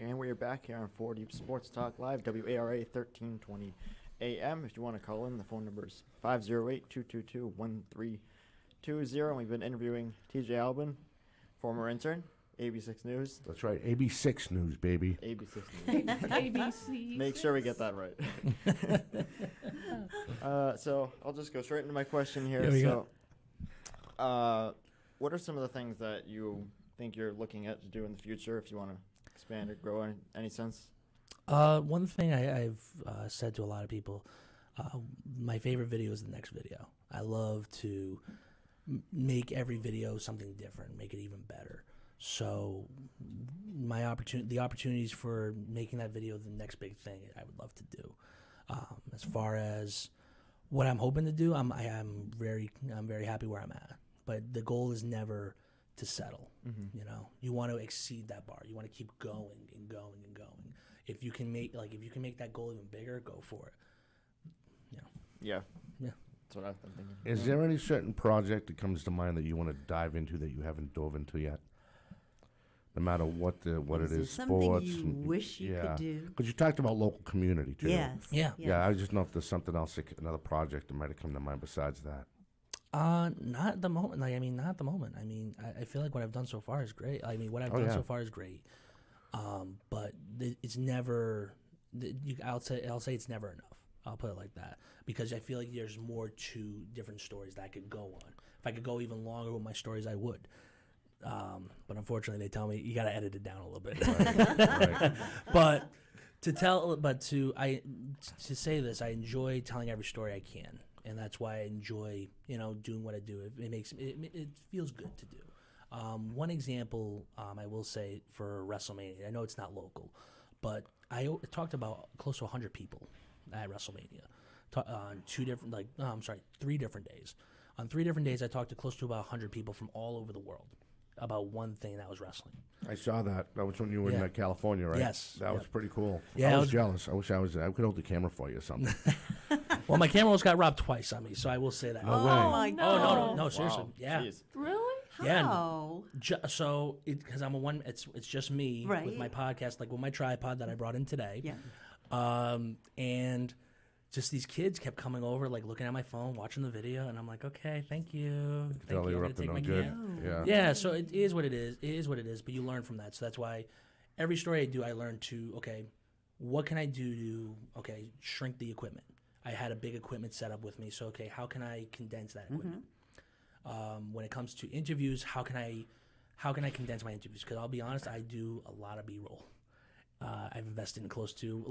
Speaker 5: And we are back here on 4 Deep Sports Talk Live, WARA 1320 AM. If you want to call in, the phone number is 508-222-1320. And we've been interviewing TJ Albin, former intern, ABC6 News.
Speaker 2: That's right. AB6 News, baby.
Speaker 5: ABC6 News.
Speaker 4: ABC.
Speaker 5: Make sure we get that right. So I'll just go straight into my question here.
Speaker 3: Here we
Speaker 5: go. What are some of the things that you think you're looking at to do in the future, if you want to expand or grow in any sense?
Speaker 3: One thing I've said to a lot of people, my favorite video is the next video. I love to make every video something different, make it even better. So the opportunities for making that video the next big thing, I would love to do. As far as what I'm hoping to do, I'm very happy where I'm at. But the goal is never to settle.
Speaker 5: Mm-hmm.
Speaker 3: You know, you want to exceed that bar. You want to keep going and going and going. If you can make that goal even bigger, go for it. You know.
Speaker 5: Yeah.
Speaker 3: Yeah.
Speaker 5: That's what I've been thinking.
Speaker 2: Is there any certain project that comes to mind that you want to dive into that you haven't dove into yet? no matter what it
Speaker 4: Is there
Speaker 2: is,
Speaker 4: something
Speaker 2: sports.
Speaker 4: you wish you could do?
Speaker 2: Because you talked about local community too.
Speaker 4: Yes.
Speaker 3: Yeah.
Speaker 2: Yeah, I just know if there's something else, another project that might have come to mind besides that.
Speaker 3: Not at the moment. Like, I mean, not at the moment. I mean, I feel like what I've done so far is great. I mean, what I've done so far is great. But it's never. I'll say it's never enough. I'll put it like that, because I feel like there's more to different stories that I could go on. If I could go even longer with my stories, I would. But unfortunately, they tell me you got to edit it down a little bit.
Speaker 2: Right.
Speaker 3: But to say this, I enjoy telling every story I can, and that's why I enjoy doing what I do. It feels good to do. One example I will say for WrestleMania, I know it's not local, but I talked about close to 100 people at WrestleMania on 3 different days. On 3 different days, I talked to close to about 100 people from all over the world about one thing, that was wrestling.
Speaker 2: I saw that. That was when you were in California, right?
Speaker 3: Yes.
Speaker 2: That was pretty cool.
Speaker 3: Yeah,
Speaker 2: I was jealous. I wish I was there. I could hold the camera for you or something.
Speaker 3: Well, my camera almost got robbed twice on me, so I will say that.
Speaker 2: No way.
Speaker 4: my God.
Speaker 3: No, seriously.
Speaker 5: Wow.
Speaker 3: Yeah.
Speaker 5: Jeez.
Speaker 6: Really?
Speaker 3: Yeah.
Speaker 4: How?
Speaker 3: So, because I'm a one, it's just me with
Speaker 4: Right.
Speaker 3: my podcast, like with my tripod that I brought in today.
Speaker 4: Yeah.
Speaker 3: And just these kids kept coming over, like looking at my phone, watching the video, and I'm like, okay, thank you.
Speaker 2: Tell
Speaker 3: Thank
Speaker 2: you
Speaker 3: you.
Speaker 2: were
Speaker 3: I'm
Speaker 2: up
Speaker 3: gonna
Speaker 2: to
Speaker 3: take
Speaker 2: no
Speaker 3: my
Speaker 2: good.
Speaker 3: camera.
Speaker 2: Yeah.
Speaker 3: Yeah, so it is what it is. It is what it is, but you learn from that. So that's why every story I do, I learn to, okay, what can I do to, shrink the equipment? I had a big equipment set up with me, so, okay, how can I condense that equipment? When it comes to interviews, how can I condense my interviews? Because I'll be honest, I do a lot of B-roll. I've invested in close to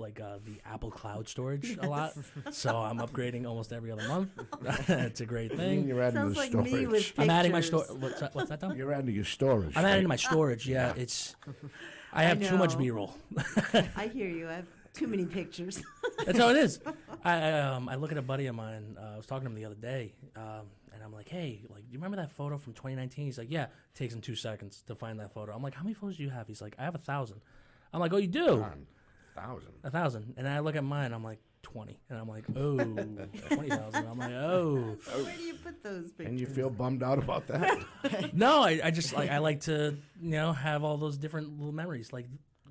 Speaker 3: the Apple cloud storage a lot, so I'm upgrading almost every other month. It's a great thing.
Speaker 2: You're adding
Speaker 4: Sounds
Speaker 2: to the
Speaker 4: like
Speaker 2: storage.
Speaker 4: me with pictures.
Speaker 3: I'm adding my storage. What's that, Tom?
Speaker 2: You're adding to your storage.
Speaker 3: I'm adding to
Speaker 2: right?
Speaker 3: my storage. Yeah, I have too much
Speaker 4: know.
Speaker 3: B-roll.
Speaker 4: I hear you. I have too many pictures.
Speaker 3: That's how it is. I look at a buddy of mine. I was talking to him the other day, and I'm like, "Hey, do you remember that photo from 2019?" He's like, "Yeah." It takes him 2 seconds to find that photo. I'm like, "How many photos do you have?" He's like, "I have 1,000." I'm like, "Oh, you do?"
Speaker 2: Darn, 1,000.
Speaker 3: 1,000. And I look at mine. I'm like, 20. And I'm like, oh, 20,000. I'm like, oh.
Speaker 4: Where do you put those pictures?
Speaker 2: And you feel bummed out about that?
Speaker 3: No, I just I like to have all those different little memories. Like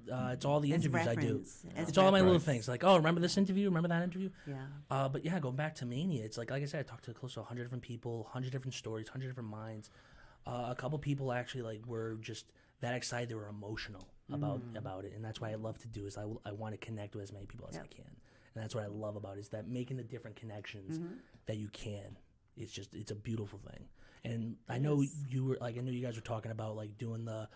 Speaker 3: it's all the
Speaker 4: As
Speaker 3: interviews I do.
Speaker 4: reference, as
Speaker 3: It's all my little
Speaker 2: Right.
Speaker 3: things. Like, oh, remember this interview? Remember that interview?
Speaker 4: Yeah.
Speaker 3: But yeah, going back to Mania, it's like I said, I talked to close to 100 different people, 100 different stories, 100 different minds. A couple people actually were just that excited. They were emotional about it, and that's what I love to do. Is I want to connect with as many people as I can, and that's what I love about it, is that making the different connections that you can. It's a beautiful thing. And I know you were I know you guys were talking about doing the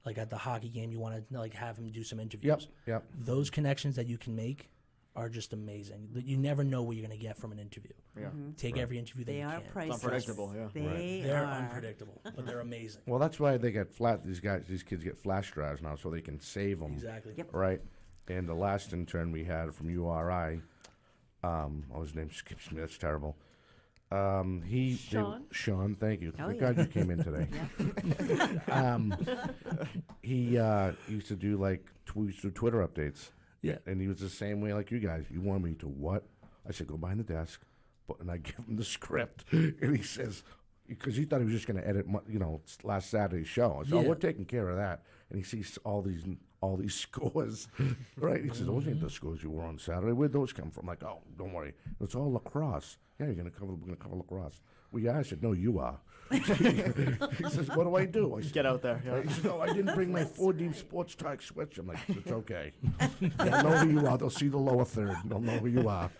Speaker 3: at the hockey game. You want to have him do some interviews.
Speaker 2: Yep.
Speaker 3: Those connections that you can make are just amazing. You never know what you're going to get from an interview.
Speaker 5: Yeah.
Speaker 3: Take every interview that
Speaker 4: They
Speaker 3: you
Speaker 4: are
Speaker 3: can.
Speaker 4: priceless.
Speaker 5: unpredictable, yeah.
Speaker 3: They're
Speaker 4: are.
Speaker 3: unpredictable, but they're amazing.
Speaker 2: Well, that's why they get these kids get flash drives now, so they can save them.
Speaker 3: Exactly.
Speaker 4: Yep.
Speaker 2: Right. And the last intern we had from URI, his name skips me. That's terrible. Sean, thank you.
Speaker 4: Oh,
Speaker 2: Thank
Speaker 4: yeah.
Speaker 2: God you came in today. He used to do we used to do Twitter updates.
Speaker 3: Yeah.
Speaker 2: And he was the same way like you guys. You want me to what? I said, go behind the desk. And I give him the script. And he says, because he thought he was just going to edit, last Saturday's show. I said,
Speaker 3: Yeah.
Speaker 2: we're taking care of that. And he sees all these scores, right? He says, those ain't the scores you were on Saturday. Where'd those come from? I'm like, oh, don't worry. It's all lacrosse. Yeah, we're going to cover lacrosse. Well, yeah, I said, no, you are. He says, what do I do? I said,
Speaker 5: Get out there. Yeah.
Speaker 2: he said, no, I didn't bring my 4D Sports Talk switch. I'm like, it's okay. They'll know who you are. They'll see the lower third. They'll know who you are.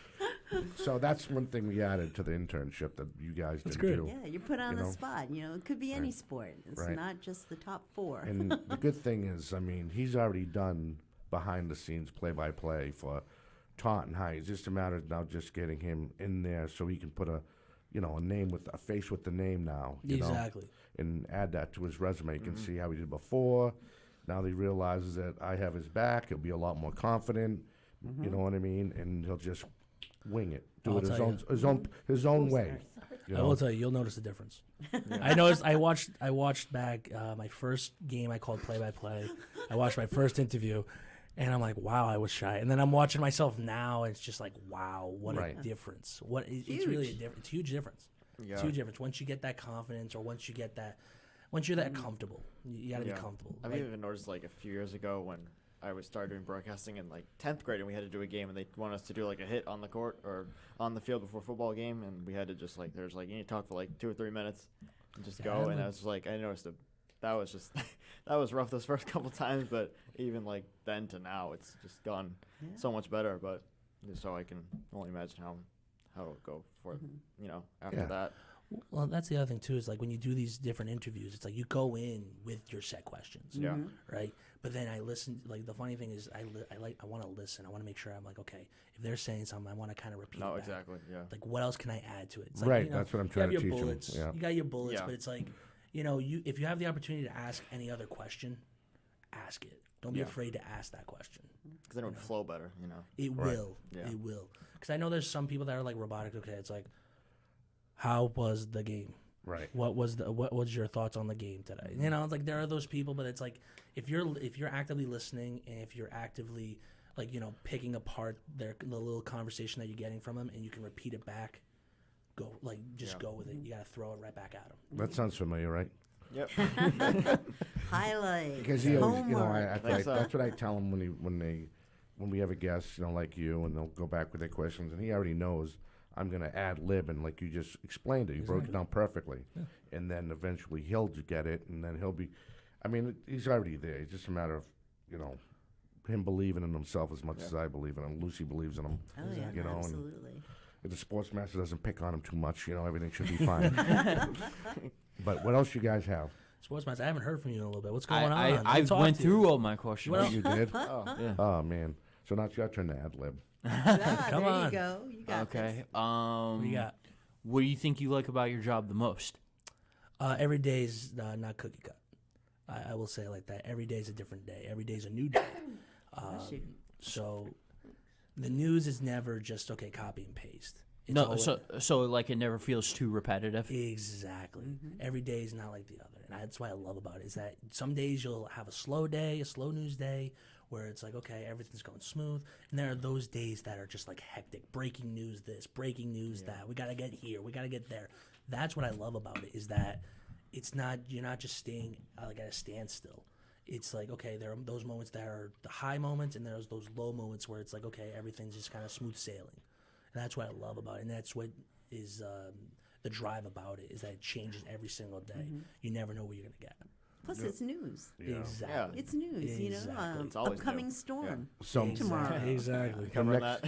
Speaker 2: So that's one thing we added to the internship that you guys did
Speaker 3: great.
Speaker 2: too.
Speaker 4: Yeah, you're put on
Speaker 2: You
Speaker 4: the
Speaker 2: know?
Speaker 4: spot. It could be any sport. It's
Speaker 2: Right.
Speaker 4: not just the top 4.
Speaker 2: And the good thing is, he's already done behind the scenes play-by-play for Taunton High. It's just a matter of now just getting him in there so he can put a name with a face with the name now. You know,
Speaker 3: Exactly.
Speaker 2: and add that to his resume. You can see how he did before. Now that he realizes that I have his back, he'll be a lot more confident. You know what I mean? And he'll just wing it, do
Speaker 3: I'll
Speaker 2: it
Speaker 3: tell
Speaker 2: his own way. You
Speaker 3: I
Speaker 2: know?
Speaker 3: will tell you, you'll notice the difference. I noticed. I watched back my first game. I called play-by-play. I watched my first interview, and I'm like, wow, I was shy. And then I'm watching myself now, and it's just like, wow, what
Speaker 2: Right.
Speaker 3: a difference. It's really a difference. It's a huge difference.
Speaker 5: Yeah.
Speaker 3: It's a huge difference. Once you get that confidence, or once you get that, once you're that comfortable, you got to be comfortable.
Speaker 5: I've
Speaker 3: Like,
Speaker 5: even noticed like a few years ago when I was started doing broadcasting in like 10th grade and we had to do a game and they want us to do like a hit on the court or on the field before a football game and we had to just like there's like you need to talk for like 2 or 3 minutes and just go and I was like I noticed that was just that was rough those first couple times but even like then to now it's just gone so much better but so I can only imagine how it'll go for after that.
Speaker 3: Well, that's the other thing too. Is like when you do these different interviews, it's like you go in with your set questions, right? But then I listen. Like the funny thing is, I want to listen. I want to make sure I'm like, okay, if they're saying something, I want to kind of repeat.
Speaker 5: No,
Speaker 3: it back.
Speaker 5: exactly. Yeah.
Speaker 3: Like what else can I add to it? It's
Speaker 2: Right,
Speaker 3: like,
Speaker 2: that's what I'm trying to teach 'em,
Speaker 3: bullets.
Speaker 2: yeah.
Speaker 3: You got your bullets,
Speaker 5: Yeah.
Speaker 3: but it's like, if you have the opportunity to ask any other question, ask it. Don't be afraid to ask that question.
Speaker 5: Because then it would flow better,
Speaker 3: It will.
Speaker 5: Yeah.
Speaker 3: It will. Because I know there's some people that are like robotic. Okay, it's like, how was the game?
Speaker 2: Right.
Speaker 3: What was your thoughts on the game today? It's like there are those people, but it's like if you're actively listening and if you're actively like picking apart the little conversation that you're getting from them and you can repeat it back, go with it. You gotta throw it right back at them.
Speaker 2: That sounds familiar, right?
Speaker 5: Yep.
Speaker 4: Highlight.
Speaker 2: Because he always,
Speaker 4: homework.
Speaker 2: that's what I tell him when we have a guest, like you, and they'll go back with their questions, and he already knows I'm going to ad lib, and like you just explained it, you broke it down perfectly, and then eventually he'll get it, and then he'll be, he's already there. It's just a matter of, him believing in himself as much as I believe in him. Lucy believes in him.
Speaker 4: Oh yeah, absolutely.
Speaker 2: And if the sports master doesn't pick on him too much, everything should be fine. But what else you guys have?
Speaker 3: Sportsmaster, I haven't heard from you in a little bit. What's going on?
Speaker 1: I went through all my questions.
Speaker 3: Well,
Speaker 2: You did?
Speaker 1: Yeah.
Speaker 2: Oh man! So now it's your turn to ad lib.
Speaker 3: Come
Speaker 4: there
Speaker 3: on.
Speaker 4: you go. You got
Speaker 1: Okay.
Speaker 4: this.
Speaker 3: What do you got?
Speaker 1: What do you think you like about your job the most?
Speaker 3: Every day's not cookie cut. I will say it like that. Every day's a different day. Every day's a new day.
Speaker 4: Shoot.
Speaker 3: So the news is never just copy and paste. It's
Speaker 1: No,
Speaker 3: always-
Speaker 1: so like it never feels too repetitive.
Speaker 3: Exactly. Every day is not like the other, and that's what I love about it. Is that some days you'll have a slow day, a slow news day, where it's like everything's going smooth, and there are those days that are just like hectic. Breaking news, this. Breaking news, that. We gotta get here. We gotta get there. That's what I love about it. Is that you're not just staying like at a standstill. It's like there are those moments that are the high moments, and there's those low moments where it's like everything's just kind of smooth sailing. And that's what I love about it, and that's what is the drive about it, is that it changes every single day. You never know what you're gonna get.
Speaker 4: Plus, it's news.
Speaker 2: Yeah.
Speaker 3: Exactly.
Speaker 4: It's news.
Speaker 3: Exactly.
Speaker 5: It's always
Speaker 4: upcoming
Speaker 5: new.
Speaker 4: storm
Speaker 2: So
Speaker 4: tomorrow.
Speaker 3: Exactly.
Speaker 5: Cover that.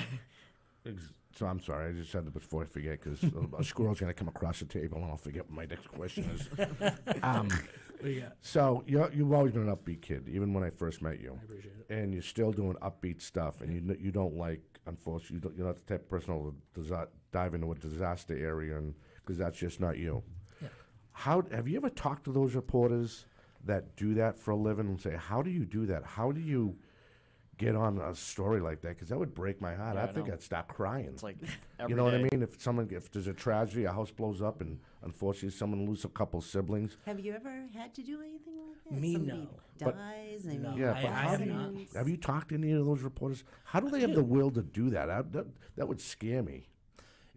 Speaker 2: So I'm sorry, I just said it before I forget because a squirrel's going to come across the table and I'll forget what my next question is.
Speaker 3: What do you got?
Speaker 2: So you've always been an upbeat kid, even when I first met you,
Speaker 3: I appreciate it.
Speaker 2: and you're still doing upbeat stuff, and you don't like, unfortunately, you're not the type of person who will dive into a disaster area, and because that's just not you.
Speaker 3: Yeah.
Speaker 2: How have you ever talked to those reporters that do that for a living and say, how do you do that? How do you get on a story like that? Because that would break my heart.
Speaker 5: Yeah,
Speaker 2: I
Speaker 5: I
Speaker 2: think
Speaker 5: know.
Speaker 2: I'd start crying.
Speaker 5: It's like
Speaker 2: You know what I mean? If there's a tragedy, a house blows up, and unfortunately someone loses a couple siblings.
Speaker 4: Have you ever had to do anything like that?
Speaker 3: Me,
Speaker 4: Somebody
Speaker 3: no.
Speaker 2: But-
Speaker 4: dies. And
Speaker 3: No.
Speaker 2: Yeah,
Speaker 3: I
Speaker 2: but how
Speaker 3: have
Speaker 2: do you,
Speaker 3: not.
Speaker 2: have you talked to any of those reporters? How do they have the will to do that? That would scare me.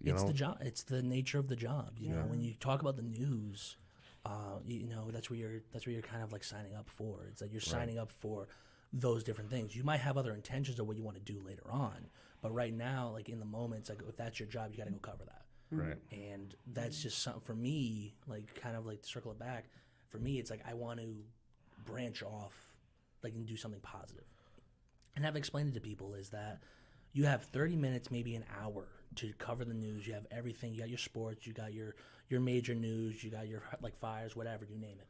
Speaker 2: You
Speaker 3: It's
Speaker 2: know?
Speaker 3: the job. It's the nature of the job. You know, when you talk about the news, that's where you're kind of like signing up for. It's like you're signing up for those different things. You might have other intentions of what you want to do later on, but right now, like in the moment, it's like if that's your job, you got to go cover that.
Speaker 2: Right.
Speaker 3: And that's just something for me, like kind of like to circle it back. For me, it's like I want to branch off, like and do something positive. And I've explained it to people is that you have 30 minutes, maybe an hour to cover the news. You have everything. You got your sports, you got your major news, you got your like fires, whatever, you name it.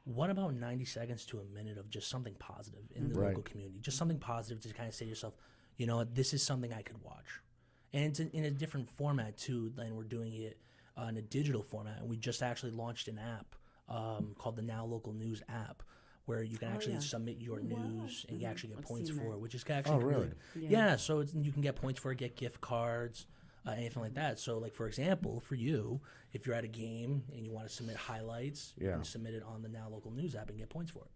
Speaker 3: What about 90 seconds to a minute of just something positive in the local community? Just something positive to kind of say to yourself, you know what, this is something I could watch. And it's in a different format too, and we're doing it in a digital format. And we just actually launched an app called the Now Local News app, where you can actually submit your news and you actually get
Speaker 4: I've
Speaker 3: points
Speaker 4: seen
Speaker 3: for
Speaker 4: that.
Speaker 3: it, which is actually
Speaker 2: really?
Speaker 3: Yeah, so you can get points for it, get gift cards, anything like that. So, like for example, for you, if you're at a game and you want to submit highlights, you
Speaker 2: Yeah.
Speaker 3: can submit it on the Now Local News app and get points for it.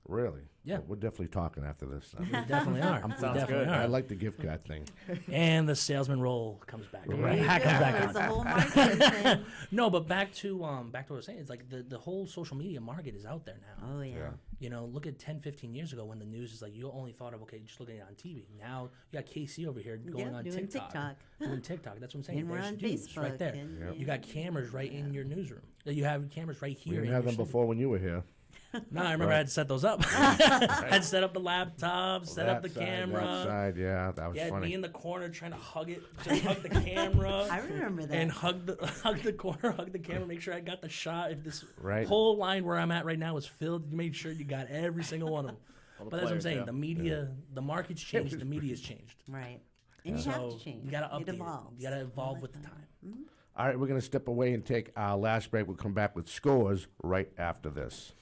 Speaker 2: Really?
Speaker 3: Yeah.
Speaker 2: Well, we're definitely talking after this.
Speaker 3: We definitely are. We
Speaker 5: Sounds
Speaker 3: definitely
Speaker 5: good.
Speaker 2: I
Speaker 3: are.
Speaker 2: like the gift card thing.
Speaker 3: And the salesman role comes back.
Speaker 4: There you
Speaker 3: Hat
Speaker 4: go.
Speaker 3: comes back
Speaker 4: It's
Speaker 3: on.
Speaker 4: a whole marketing thing.
Speaker 3: No, but back to what I was saying. It's like the whole social media market is out there now.
Speaker 4: Oh yeah.
Speaker 2: Yeah.
Speaker 3: You know, look at 10, 15 years ago when the news is like you only thought of, okay, just looking at it on TV. Now you got KC over here going
Speaker 4: Yeah,
Speaker 3: on
Speaker 4: doing
Speaker 3: TikTok. Doing TikTok. That's what I'm saying.
Speaker 4: And we're
Speaker 3: There's
Speaker 4: on
Speaker 3: news
Speaker 4: Facebook.
Speaker 3: right there.
Speaker 4: and-
Speaker 2: Yep.
Speaker 3: You got cameras right in your newsroom. You have cameras right
Speaker 2: We
Speaker 3: here.
Speaker 2: didn't
Speaker 3: in
Speaker 2: have
Speaker 3: your
Speaker 2: them
Speaker 3: studio.
Speaker 2: before when you were here.
Speaker 3: No, I remember
Speaker 2: Right.
Speaker 3: I had to set those up. I had to set up the laptop, set up the
Speaker 2: That side,
Speaker 3: camera.
Speaker 2: That side, yeah, that was
Speaker 3: Yeah,
Speaker 2: funny.
Speaker 3: me in the corner trying to hug it, just hug the camera.
Speaker 4: I remember that.
Speaker 3: And hug the corner, hug the camera, make sure I got the shot. If this
Speaker 2: Right.
Speaker 3: whole line where I'm at right now is filled, you made sure you got every single one of them.
Speaker 5: All the
Speaker 3: But that's what I'm
Speaker 5: players,
Speaker 3: saying.
Speaker 5: yeah.
Speaker 3: The media, the market's changed, the media's changed.
Speaker 4: Right. And you
Speaker 3: So
Speaker 4: have to change.
Speaker 3: you gotta update
Speaker 4: It
Speaker 3: it.
Speaker 4: evolves.
Speaker 3: You gotta evolve
Speaker 4: all
Speaker 3: with
Speaker 4: the
Speaker 3: the time.
Speaker 2: All right, we're going to step away and take our last break. We'll come back with scores right after this.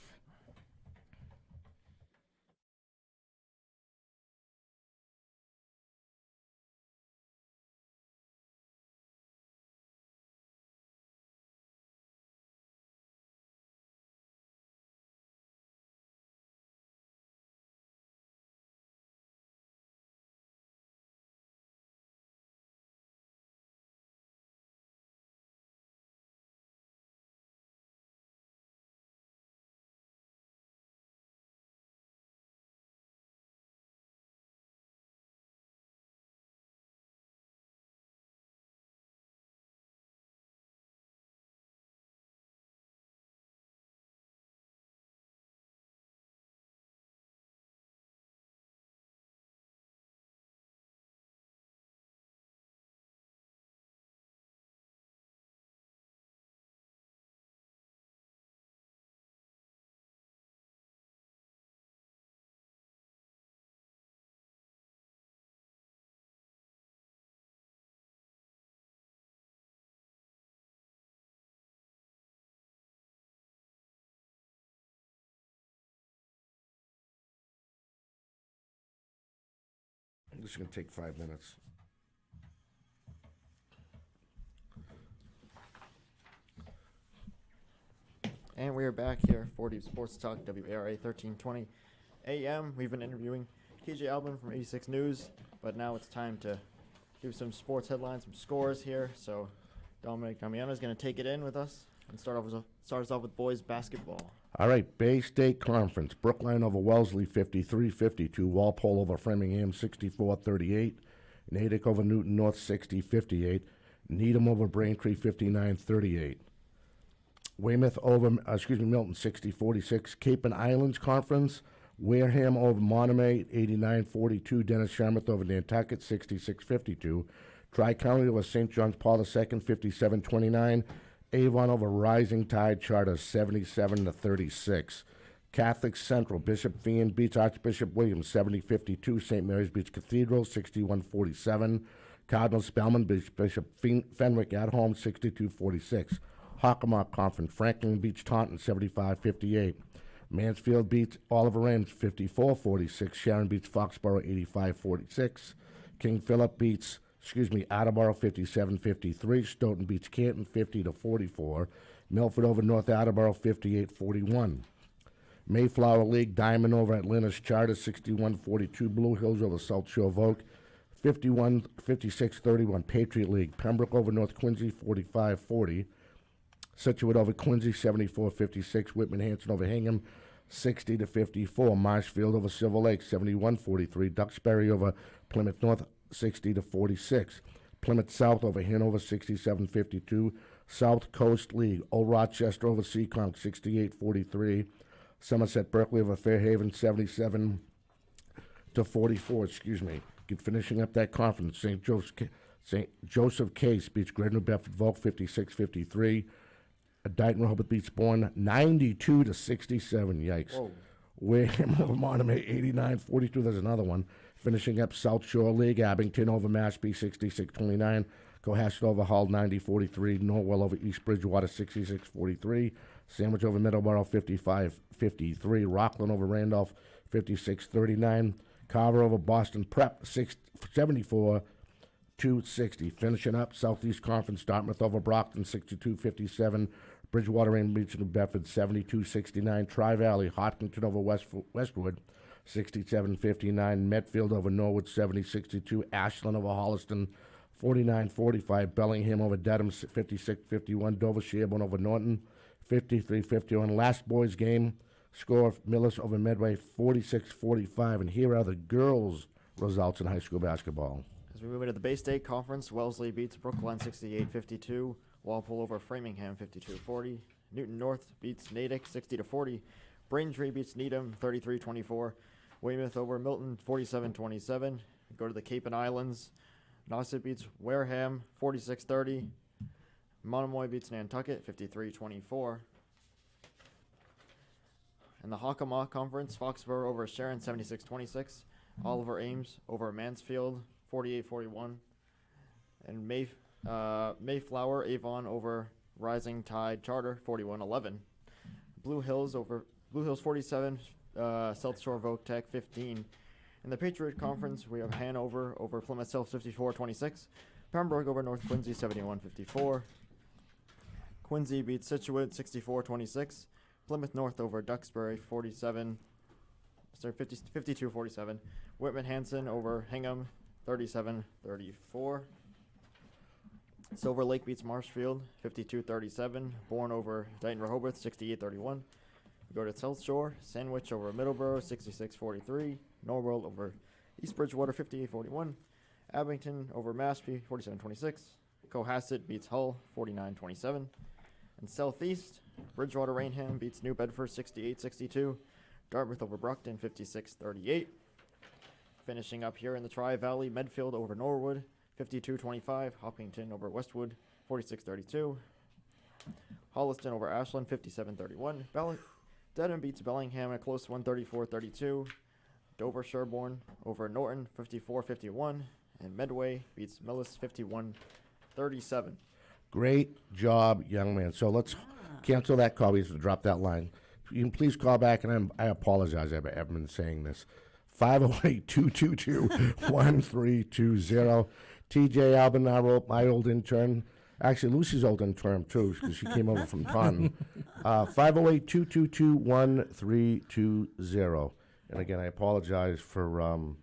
Speaker 2: This is going to take 5 minutes.
Speaker 5: And we are back here for Deep Sports Talk, WARA 1320 AM. We've been interviewing TJ Albin from 86 News, but now it's time to do some sports headlines, some scores here. So Dominic Damiano is going to take it in with us and start us off with boys basketball.
Speaker 2: All right, Bay State Conference. Brookline over Wellesley, 53-52. Walpole over Framingham, 64-38. Natick over Newton North, 60-58. Needham over Braintree, 59-38. Weymouth over, Milton, 60-46. Cape and Islands Conference. Wareham over Monomoy, 89-42. Dennis Sharmuth over Nantucket, 66-52. Tri-County over St. John's Paul II, 57-29. Avon over Rising Tide Charter, 77-36. Catholic Central, Bishop Feion beats Archbishop Williams, 70-52. St. Mary's beats Cathedral, 61-47. Cardinal Spellman beats Bishop Fenwick at home, 62-46. Hockomock Conference, Franklin beats Taunton, 75-58. Mansfield beats Oliver Ames, 54-46. Sharon beats Foxborough, 85-46. King Philip beats Attleboro 57-53. Stoughton beats Canton 50-44. Milford over North Attleboro 58-41. Mayflower League Diamond over Atlanta's Charter 61-42. Blue Hills over South Shore Vogue 56-31. Patriot League Pembroke over North Quincy 45-40. Situate over Quincy 74-56. Whitman Hanson over Hingham 60-54. Marshfield over Silver Lake 71-43. Duxbury over Plymouth North 60-46. Plymouth South over Hanover 67-52. South Coast League Old Rochester over Seekonk 68-43. Somerset Berkeley over Fairhaven 77-44. Finishing up that conference, St. Joseph Case beats Greater New Bedford Volk 56-53. Dighton Rehoboth beats Bourne 92-67. Yikes.
Speaker 5: Whoa.
Speaker 2: Wareham over Monomoy 89-42. There's another one. Finishing up South Shore League, Abington over Mashpee 66-29. Cohasset over Hull 90-43. Norwell over East Bridgewater 66-43. Sandwich over Middleborough 55-53. Rockland over Randolph 56-39. Carver over Boston Prep 74-60. Finishing up Southeast Conference, Dartmouth over Brockton 62-57. Bridgewater Rain beats New Bedford 72-69. Tri-Valley, Hopkinton over Westwood 67-59. Medfield over Norwood 70-62. Ashland over Holliston 49-45. Bellingham over Dedham 56-51. Dover Sherborne over Norton 53-51. Last boys game score Millis over Medway 46-45. And here are the girls' results in high school basketball.
Speaker 5: As we move into the Bay State Conference, Wellesley beats Brookline 68-52. Walpole over Framingham 52-40. Newton North beats Natick 60-40. Braintree beats Needham 33-24. Weymouth over Milton 47-27. Go to the Cape and Islands. Nauset beats Wareham 46-30. Monomoy beats Nantucket 53-24. In the Hockomock Conference, Foxborough over Sharon 76-26. Oliver Ames over Mansfield 48-41. And Mayflower Avon over Rising Tide Charter 41-11. Blue Hills 47, South Shore Voc Tech 15. In the Patriot Conference, we have Hanover over Plymouth South 54-26. Pembroke over North Quincy 71-54. Quincy beats Scituate 64-26. Plymouth North over Duxbury 52-47. Whitman Hanson over Hingham 37-34. Silver Lake beats Marshfield 52-37. Bourne over Dighton Rehoboth 68-31. We go to South Shore. Sandwich over Middleborough 66-43. Norwell over East Bridgewater 58-41. Abington over Mashpee 47-26. Cohasset beats Hull 49-27. And Southeast, Bridgewater Rainham beats New Bedford 68-62. Dartmouth over Brockton 56-38. Finishing up here in the Tri-Valley, Medfield over Norwood 52-25. Hopkinton over Westwood 46-32. Holliston over Ashland 57-31. Dedham beats Bellingham in a close one 34-32. Dover Sherborne over Norton 54-51. And Medway beats Millis 51-37.
Speaker 2: Great job, young man. So let's cancel that call. We have to drop that line. You can please call back, and I apologize. I've been saying this. 508-222-1320. TJ Albin, my old intern. Actually, Lucy's old intern, too, because she came over from Taunton. 508-222-1320. And again, I apologize for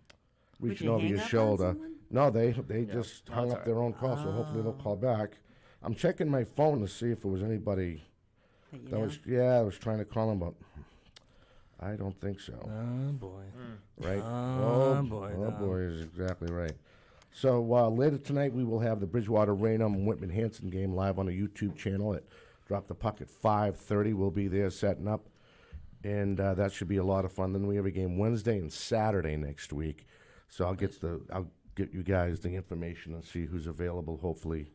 Speaker 2: reaching over your shoulder. No, they just hung up their own call, so hopefully they'll call back. I'm checking my phone to see if there was anybody that was, I was trying to call him, but I don't think so.
Speaker 3: Oh, boy.
Speaker 2: Right?
Speaker 3: Oh, boy.
Speaker 2: Oh, boy is exactly right. So later tonight, we will have the Bridgewater Raynham Whitman Hanson game live on the YouTube channel at Drop the Puck at 5:30. We'll be there setting up, and that should be a lot of fun. Then we have a game Wednesday and Saturday next week. So I'll get you guys the information and see who's available. Hopefully,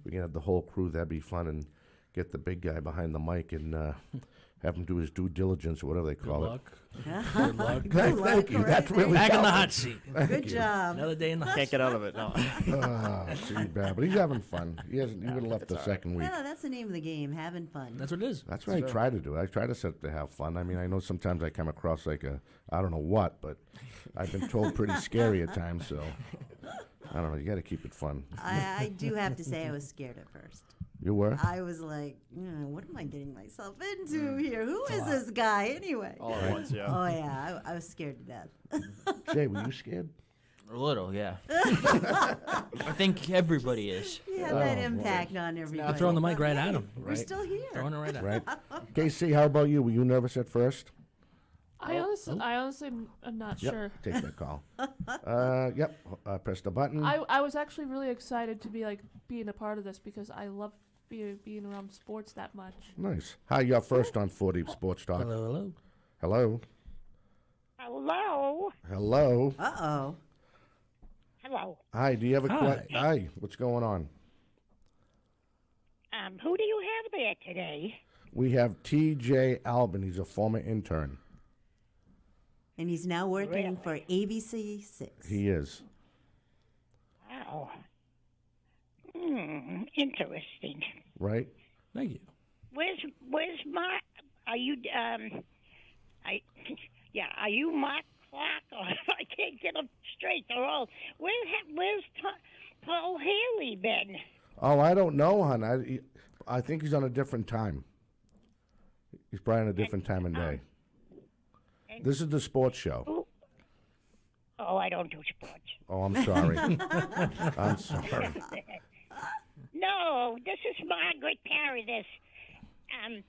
Speaker 2: we can have the whole crew. That'd be fun, and get the big guy behind the mic and have him do his due diligence or whatever they call it.
Speaker 3: Good luck.
Speaker 2: Thank you. That's really
Speaker 3: Back in the
Speaker 2: helpful.
Speaker 3: hot seat.
Speaker 4: Good job.
Speaker 3: Another day in the hot
Speaker 5: Can't get out of it, no.
Speaker 2: Too bad, but he's having fun. He hasn't even left the second week.
Speaker 4: Well, that's the name of the game, having fun.
Speaker 3: That's what it is.
Speaker 2: That's what I try to do. I try to set to have fun. I mean, I know sometimes I come across like I don't know what, but I've been told pretty scary at times. So I don't know. You got to keep it fun.
Speaker 4: I do have to say I was scared at first.
Speaker 2: You were?
Speaker 4: I was like, what am I getting myself into here? Who is this guy anyway?
Speaker 5: All at once, yeah.
Speaker 4: Oh, yeah. I was scared to death.
Speaker 2: Jay, were you scared?
Speaker 1: A little, yeah. I think everybody is.
Speaker 4: You have that impact on
Speaker 3: I'm
Speaker 4: everybody.
Speaker 3: throwing the mic right at him.
Speaker 4: We're still here.
Speaker 3: Throwing it right at him.
Speaker 2: Right. KC, how about you? Were you nervous at first?
Speaker 6: I honestly am not sure.
Speaker 2: Take that call. Press the button.
Speaker 6: I was actually really excited to be being a part of this because I love being around sports that much.
Speaker 2: Nice. Hi, you're first on 40 Sports Talk.
Speaker 3: Hello.
Speaker 2: Hello.
Speaker 7: Hello.
Speaker 2: Hello.
Speaker 4: Uh-oh.
Speaker 7: Hello.
Speaker 2: Hi, do you have a
Speaker 3: Hi.
Speaker 2: question? Hi, what's going on?
Speaker 7: Who do you have there today?
Speaker 2: We have TJ Albin. He's a former intern.
Speaker 4: And he's now working for ABC 6.
Speaker 2: He is.
Speaker 7: Wow. Interesting.
Speaker 2: Right?
Speaker 3: Thank you.
Speaker 7: Where's Mark? Are you are you Mark Clark? Or I can't get them straight. They're all. Where's Paul Haley been?
Speaker 2: Oh, I don't know, hon. I think he's on a different time. He's probably on a different time of day. This is the sports show.
Speaker 7: Oh, I don't do sports.
Speaker 2: Oh, I'm sorry. I'm sorry.
Speaker 7: No, this is Margaret Paradis. I'm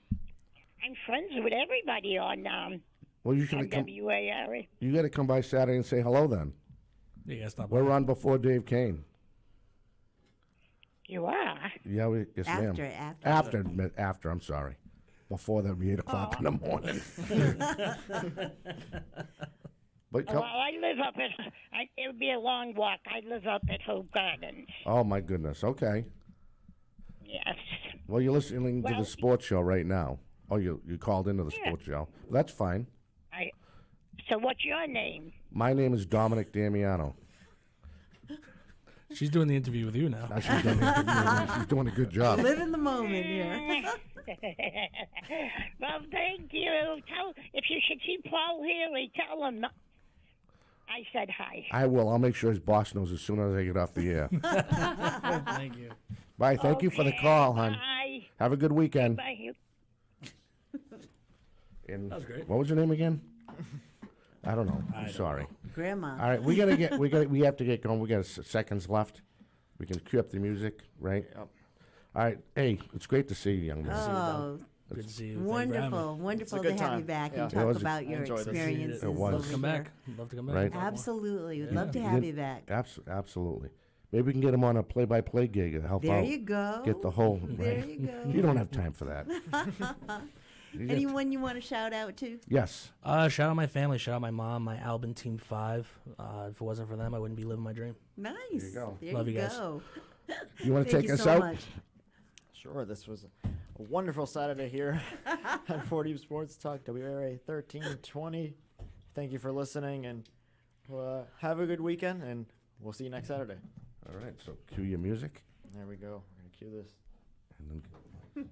Speaker 7: friends with everybody on
Speaker 2: Well, you should come.
Speaker 7: WARA.
Speaker 2: You got to come by Saturday and say hello. Then
Speaker 3: You gotta stop.
Speaker 2: we're on before Dave Kane.
Speaker 7: You are?
Speaker 2: Yeah, yes, ma'am. After. I'm sorry. Before that'd be 8:00 in the morning. But
Speaker 7: Well, I live up at. It would be a long walk. I live up at Hope Gardens.
Speaker 2: oh my goodness. Okay.
Speaker 7: Yes.
Speaker 2: Well, you're listening to
Speaker 7: Well-
Speaker 2: the sports show right now. Oh, you called into the sports show. That's fine.
Speaker 7: So what's your name?
Speaker 2: My name is Dominic Damiano.
Speaker 3: She's doing the interview with you now.
Speaker 2: Now she's doing the interview. She's doing a good job.
Speaker 4: Live in the moment here.
Speaker 7: Well, thank you. If you should see Paul Healy, tell him I said hi.
Speaker 2: I will. I'll make sure his boss knows as soon as I get off the air.
Speaker 3: Thank you.
Speaker 2: Bye. Thank you for the call, hon.
Speaker 7: Bye.
Speaker 2: Have a good weekend.
Speaker 7: Bye.
Speaker 2: And
Speaker 3: That was great.
Speaker 2: what was your name again? I don't know. I'm sorry.
Speaker 4: Grandma.
Speaker 2: All right, we have to get going. We got seconds left. We can cue up the music, right?
Speaker 5: Yep.
Speaker 2: All right. Hey, it's great to see you, young man.
Speaker 4: Oh,
Speaker 3: Good to see you. Thank you for having me.
Speaker 4: wonderful
Speaker 5: a
Speaker 4: to
Speaker 5: good
Speaker 4: have you
Speaker 5: time.
Speaker 4: back
Speaker 5: Yeah.
Speaker 4: and
Speaker 5: It
Speaker 4: talk
Speaker 2: was a-
Speaker 4: about your
Speaker 5: enjoyed this.
Speaker 4: experiences.
Speaker 2: It was.
Speaker 3: Love to come
Speaker 4: over
Speaker 3: back. Love to come back.
Speaker 2: Right.
Speaker 3: and talk more.
Speaker 4: Absolutely. We'd
Speaker 3: Yeah.
Speaker 4: love to have you back.
Speaker 2: Absolutely. Maybe we can get him on a play-by-play gig to help
Speaker 4: There
Speaker 2: out.
Speaker 4: you go.
Speaker 2: Get the whole.
Speaker 4: There
Speaker 2: right.
Speaker 4: you go.
Speaker 2: You don't have time for that. You get-
Speaker 4: Anyone you want to shout out to?
Speaker 2: Yes.
Speaker 3: Shout out my family. Shout out my mom, my Albin Team 5. If it wasn't for them, I wouldn't be living my dream.
Speaker 4: Nice.
Speaker 2: you go.
Speaker 4: There
Speaker 3: Love
Speaker 4: you
Speaker 3: you guys.
Speaker 4: go.
Speaker 2: You want to
Speaker 4: Thank
Speaker 2: take
Speaker 4: you
Speaker 2: us
Speaker 4: so
Speaker 2: out?
Speaker 4: much.
Speaker 5: Sure, this was a wonderful Saturday here at 40 Sports Talk, WARA 1320. Thank you for listening, and have a good weekend, and we'll see you next Saturday.
Speaker 2: All right. So cue your music.
Speaker 5: There we go. We're going to cue this.
Speaker 2: And then